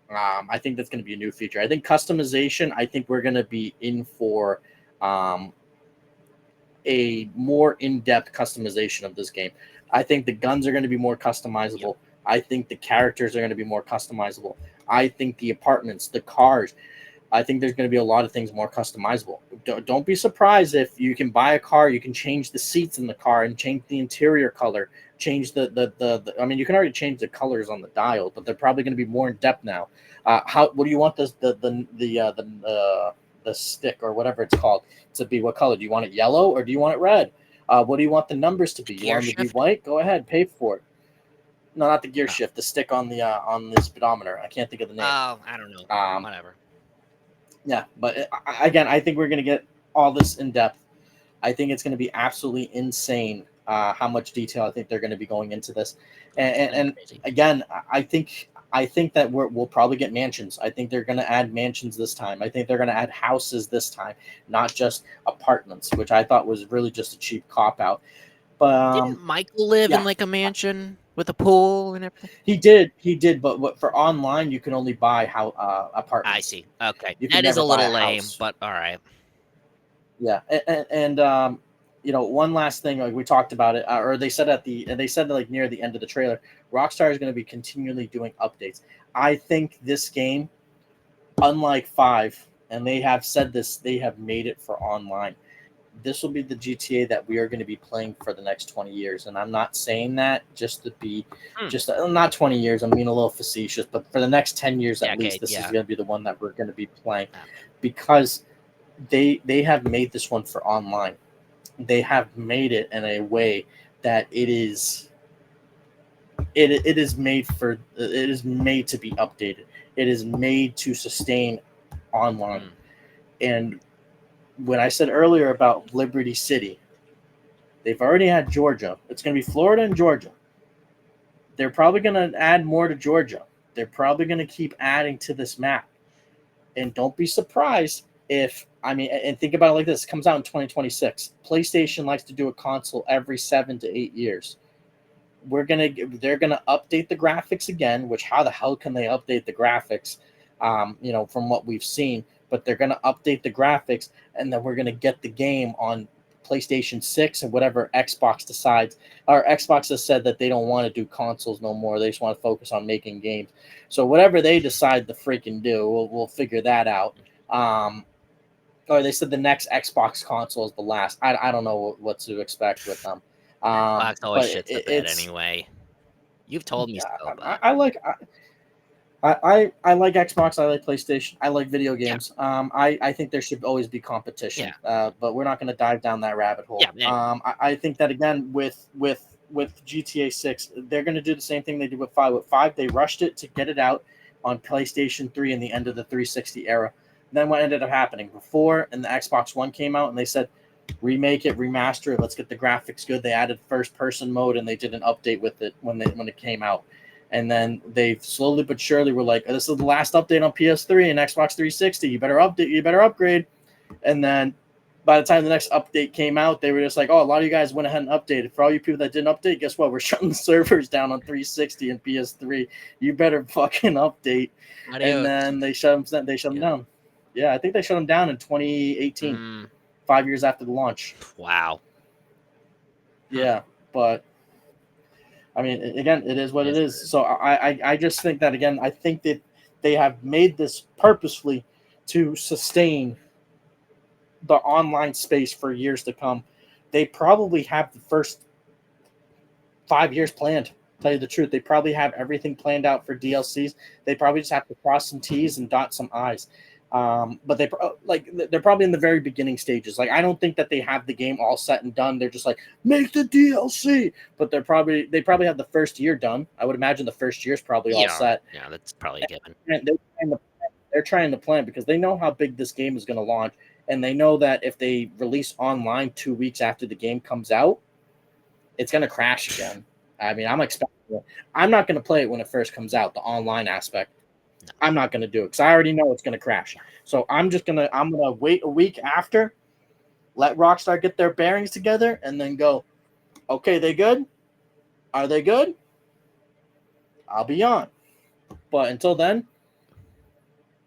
I think that's going to be a new feature. I think customization, I think we're going to be in for a more in-depth customization of this game. I think the guns are going to be more customizable. Yep. I think the characters are going to be more customizable. I think the apartments, the cars, I think there's going to be a lot of things more customizable. Don't be surprised if you can buy a car, you can change the seats in the car and change the interior color, change the I mean, you can already change the colors on the dial, but they're probably going to be more in depth now. What do you want the stick or whatever it's called to be? What color? Do you want it yellow or do you want it red? What do you want the numbers to be? You want them to be white? Go ahead, pay for it. No, not the gear shift. The stick on the speedometer. I can't think of the name. Oh, I don't know. Whatever. Yeah, but again, I think we're going to get all this in depth. I think it's going to be absolutely insane how much detail I think they're going to be going into this. And again, I think that we'll probably get mansions. I think they're going to add mansions this time. I think they're going to add houses this time, not just apartments, which I thought was really just a cheap cop out. But didn't Michael live in like a mansion with a pool and everything? He did, but for online you can only buy apartments. I see. Okay, You that can is a never buy little lame, house. but all right. Yeah, and one last thing, like we talked about it, or they said like near the end of the trailer, Rockstar is going to be continually doing updates. I think this game, unlike 5, and they have said this, they have made it for online. This will be the GTA that we are going to be playing for the next 20 years. And I'm not saying that just to be not 20 years. I'm being a little facetious, but for the next 10 years at least, this is going to be the one that we're going to be playing because they have made this one for online. They have made it in a way that it is made to be updated. It is made to sustain online. And when I said earlier about Liberty City, they've already had Georgia. It's going to be Florida and Georgia. They're probably going to add more to Georgia. They're probably going to keep adding to this map. And don't be surprised if, and think about it like this, it comes out in 2026. PlayStation likes to do a console every 7 to 8 years. They're going to update the graphics again, which how the hell can they update the graphics, from what we've seen, but they're going to update the graphics and then we're going to get the game on PlayStation 6 and whatever Xbox decides. Or Xbox has said that they don't want to do consoles no more. They just want to focus on making games. So whatever they decide to freaking do, we'll figure that out. Or they said the next Xbox console is the last. I don't know what to expect with them. Xbox always But shits the bed anyway. You've told me so, but I like I like Xbox. I like PlayStation. I like video games. I think there should always be competition. But we're not going to dive down that rabbit hole. I think that again with GTA 6, they're going to do the same thing they did with 5. With 5, they rushed it to get it out on PlayStation 3 in the end of the 360 era. Then what ended up happening? Before and the Xbox One came out, and they said, remake it, remaster it, let's get the graphics good. They added first person mode, and they did an update with it when it came out. And then they slowly but surely were like, this is the last update on PS3 and Xbox 360. You better upgrade. And then by the time the next update came out, they were just like, oh, a lot of you guys went ahead and updated. For all you people that didn't update, guess what? We're shutting the servers down on 360 and PS3. You better fucking update. And then they shut them down. Yeah, I think they shut them down in 2018, 5 years after the launch. Wow. Yeah, but I mean, again, it is what it is. So I just think that, again, I think that they have made this purposefully to sustain the online space for years to come. They probably have the first 5 years planned. Tell you the truth, they probably have everything planned out for DLCs. They probably just have to cross some T's and dot some I's. But they're probably in the very beginning stages. Like, I don't think that they have the game all set and done. They're just like, make the DLC. But they probably have the first year done. I would imagine the first year's probably all set. Yeah, that's probably a given. And they're trying to plan because they know how big this game is going to launch, and they know that if they release online 2 weeks after the game comes out, it's going to crash again. I mean, I'm expecting it. I'm not going to play it when it first comes out, the online aspect. I'm not going to do it because I already know it's going to crash. So I'm going to wait a week after, let Rockstar get their bearings together, and then go, okay, they good? Are they good? I'll be on. But until then,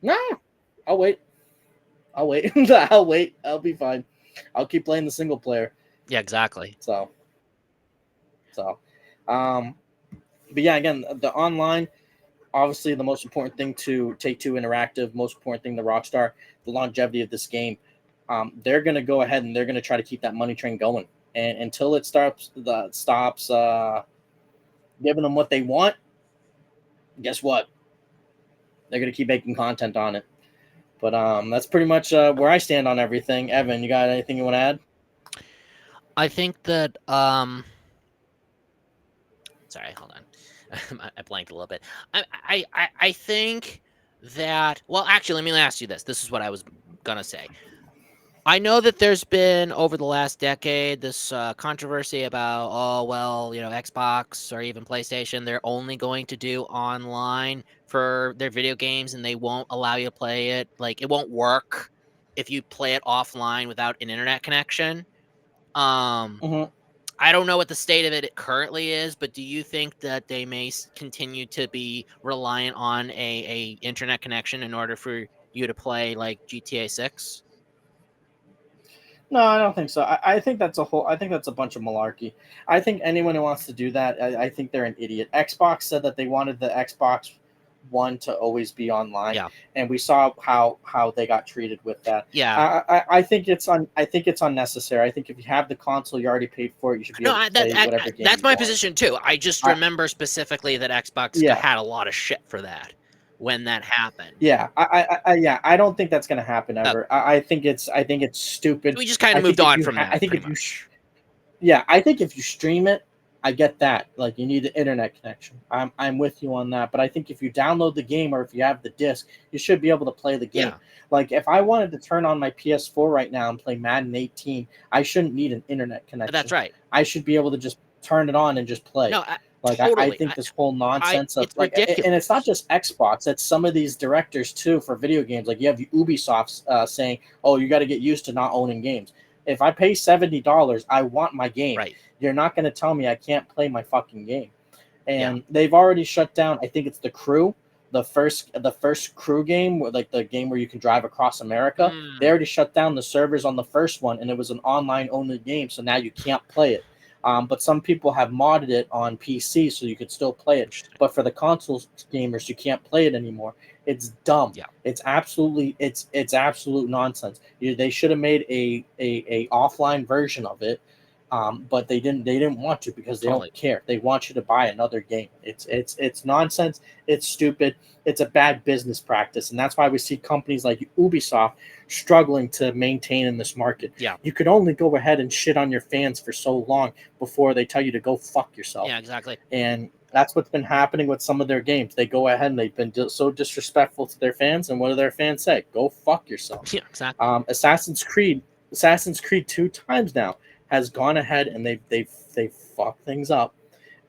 nah, I'll wait. I'll wait. I'll be fine. I'll keep playing the single player. Yeah, exactly. So, but yeah, again, the online, obviously the most important thing to Take-Two Interactive, most important thing to Rockstar, the longevity of this game. They're going to go ahead and they're going to try to keep that money train going. And until it stops giving them what they want, guess what? They're going to keep making content on it. But that's pretty much where I stand on everything. Evan, you got anything you want to add? I think that sorry, hold on. I blanked a little bit. I think that, well, actually, let me ask you this. This is what I was gonna say. I know that there's been, over the last decade, this controversy about, Xbox or even PlayStation, they're only going to do online for their video games, and they won't allow you to play it. Like, it won't work if you play it offline without an internet connection. I don't know what the state of it currently is, but do you think that they may continue to be reliant on a internet connection in order for you to play, like, GTA 6? No, I don't think so. I think that's a bunch of malarkey. I think anyone who wants to do that, I think they're an idiot. Xbox said that they wanted the Xbox One to always be online, and we saw how they got treated with that. Yeah, I think it's unnecessary. I think if you have the console, you already paid for it. You should be able to play whatever game. That's my position too. I just remember specifically that Xbox had a lot of shit for that when that happened. Yeah, I don't think that's going to happen ever. I think it's stupid. We just kind of moved on from that. I think if you stream it, I get that. Like, you need the internet connection. I'm with you on that. But I think if you download the game or if you have the disc, you should be able to play the game. Yeah. Like, if I wanted to turn on my PS4 right now and play Madden 18, I shouldn't need an internet connection. That's right. I should be able to just turn it on and just play. No, totally. I think this whole nonsense it's ridiculous. And it's not just Xbox. It's some of these directors too for video games. Like, you have Ubisoft saying, "Oh, you got to get used to not owning games." If I pay $70, I want my game. Right. You're not going to tell me I can't play my fucking game. And they've already shut down. I think it's The Crew. the first crew game, like the game where you can drive across America. They Mm, already shut down the servers on the first one, and it was an online only game, so now you can't play it. But some people have modded it on PC so you could still play it. interesting. But for the console gamers, you can't play it anymore. It's dumb. Yeah. It's absolute nonsense. They should have made a offline version of it, but they didn't want to because they Totally. don't care. They want you to buy another game. It's nonsense. It's stupid. It's a bad business practice, and that's why we see companies like Ubisoft struggling to maintain in this market. Yeah. You could only go ahead and shit on your fans for so long before they tell you to go fuck yourself. Yeah, exactly. And that's what's been happening with some of their games. They go ahead and they've been so disrespectful to their fans, and what do their fans say? Go fuck yourself. Yeah, exactly. Assassin's Creed 2 times now has gone ahead and they've fucked things up,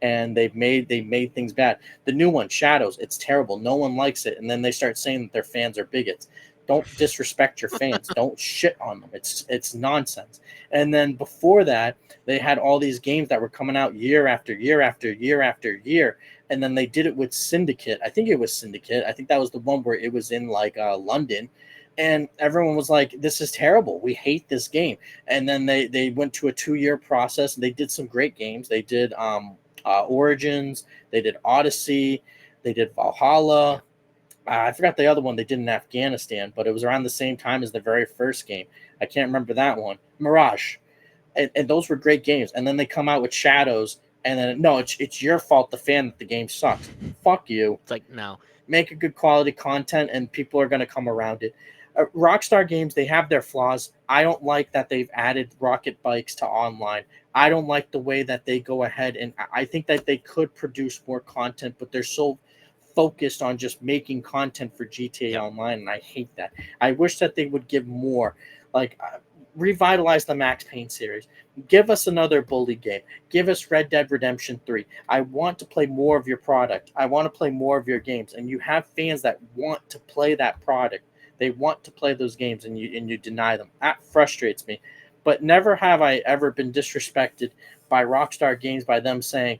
and they made things bad. The new one, Shadows, it's terrible. No one likes it, and then they start saying that their fans are bigots. Don't disrespect your fans. Don't shit on them. It's nonsense. And then before that, they had all these games that were coming out year after year after year after year, and then they did it with Syndicate. I think it was Syndicate. I think that was the one where it was in like London, and everyone was like, "This is terrible. We hate this game." And then they went to a 2 year process, and they did some great games. They did Origins, they did Odyssey, they did Valhalla. I forgot the other one they did in Afghanistan, but it was around the same time as the very first game. I can't remember that one. Mirage, and those were great games. And then they come out with Shadows, and then no, it's your fault, the fan, that the game sucks. Fuck you. It's like, no. Make a good quality content, and people are going to come around it. Rockstar Games, they have their flaws. I don't like that they've added rocket bikes to online. I don't like the way that they go ahead, and I think that they could produce more content, but they're so focused on just making content for GTA Yep. Online, and I hate that. I wish that they would give more, like revitalize the Max Payne series. Give us another Bully game. Give us Red Dead Redemption 3. I want to play more of your product. I want to play more of your games, and you have fans that want to play that product. They want to play those games, and you deny them. That frustrates me. But never have I ever been disrespected by Rockstar Games by them saying,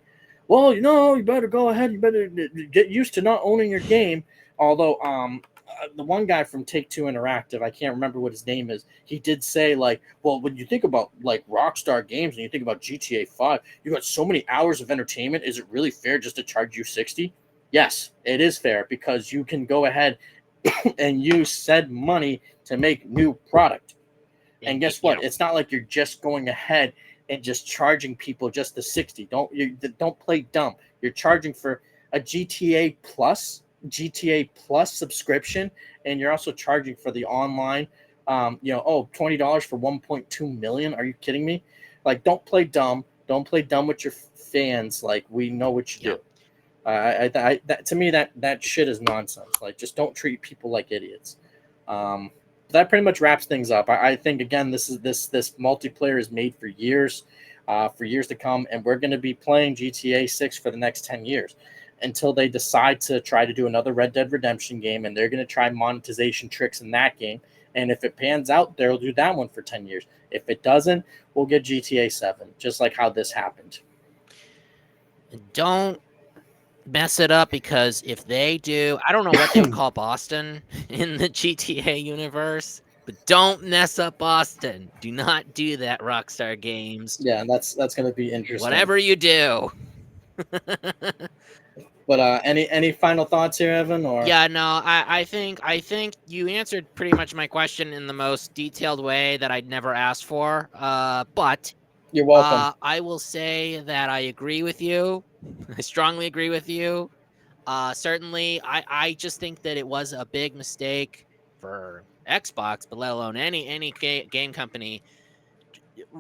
"Well, you better go ahead. You better get used to not owning your game." Although, the one guy from Take Two Interactive, I can't remember what his name is. He did say like, "Well, when you think about like Rockstar Games and you think about GTA 5, you got so many hours of entertainment. Is it really fair just to charge you 60?" Yes, it is fair because you can go ahead and use said money to make new product. And guess what? It's not like you're just going ahead and just charging people just the 60. Don't play dumb. You're charging for a GTA Plus subscription, and you're also charging for the online. $20 for 1.2 million. Are you kidding me? Like, don't play dumb. Don't play dumb with your fans. Like, we know what you do. That to me that shit is nonsense. Like, just don't treat people like idiots. That pretty much wraps things up. I think again, this multiplayer is made for years to come, and we're going to be playing GTA 6 for the next 10 years until they decide to try to do another Red Dead Redemption game, and they're going to try monetization tricks in that game. And if it pans out, they'll do that one for 10 years. If it doesn't, we'll get GTA 7, just like how this happened. Don't mess it up, because if they do, I don't know what they would call Boston in the GTA universe, but don't mess up Boston. Do not do that, Rockstar Games. Yeah, and that's going to be interesting. Whatever you do. But any final thoughts here, Evan? Or Yeah, no, I think you answered pretty much my question in the most detailed way that I'd never asked for. But you're welcome. I will say that I agree with you. I strongly agree with you. Certainly, I just think that it was a big mistake for Xbox, but let alone any game company,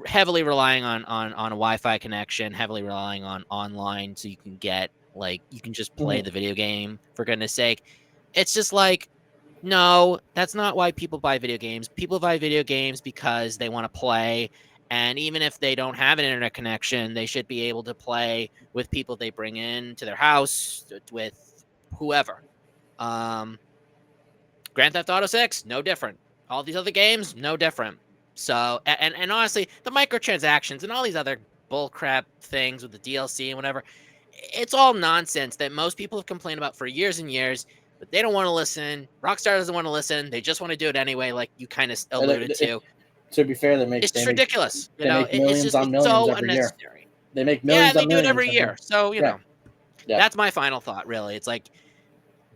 heavily relying on a Wi-Fi connection, heavily relying on online, so you can get you can just play the video game, for goodness sake. It's just like, no, that's not why people buy video games. People buy video games because they want to play. And even if they don't have an internet connection, they should be able to play with people they bring in to their house, with whoever. Grand Theft Auto 6, no different. All these other games, no different. So, and honestly, the microtransactions and all these other bullcrap things with the DLC and whatever, it's all nonsense that most people have complained about for years and years. but they don't want to listen. Rockstar doesn't want to listen. They just want to do it anyway, like you kind of alluded to. To be fair, they make It's just ridiculous. they make millions it's on millions so every year. unnecessary. They make Yeah, millions and they on do it millions every year. So Yeah. that's my final thought. Really, it's like,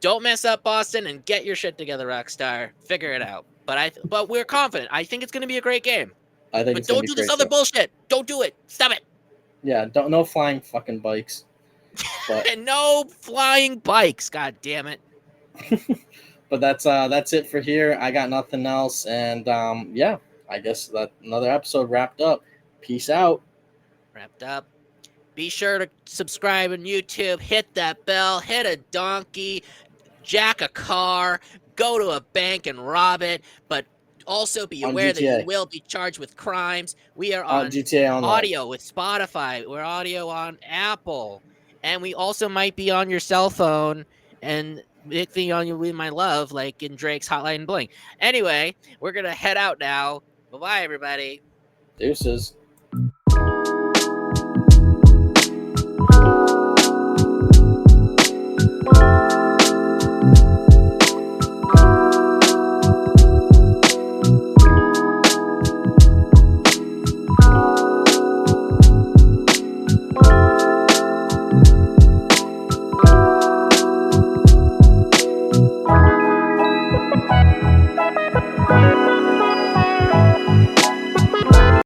don't mess up Boston and get your shit together, Rockstar. Figure it out. But we're confident. I think it's going to be a great game. I think But it's gonna don't be do this great other too. bullshit. Don't do it. Stop it. Yeah, no flying fucking bikes. But And no flying bikes. God damn it. but that's it for here. I got nothing else, and yeah, I guess that another episode wrapped up. Peace out. Wrapped up. Be sure to subscribe on YouTube. Hit that bell. Hit a donkey. Jack a car. Go to a bank and rob it. But also be On aware that you GTA. will be charged with crimes. We are on GTA Online. audio with Spotify. We're audio on Apple. And we also might be on your cell phone and mixing on you with my love, like in Drake's Hotline Bling. Anyway, we're going to head out now. Bye-bye, everybody. Deuces.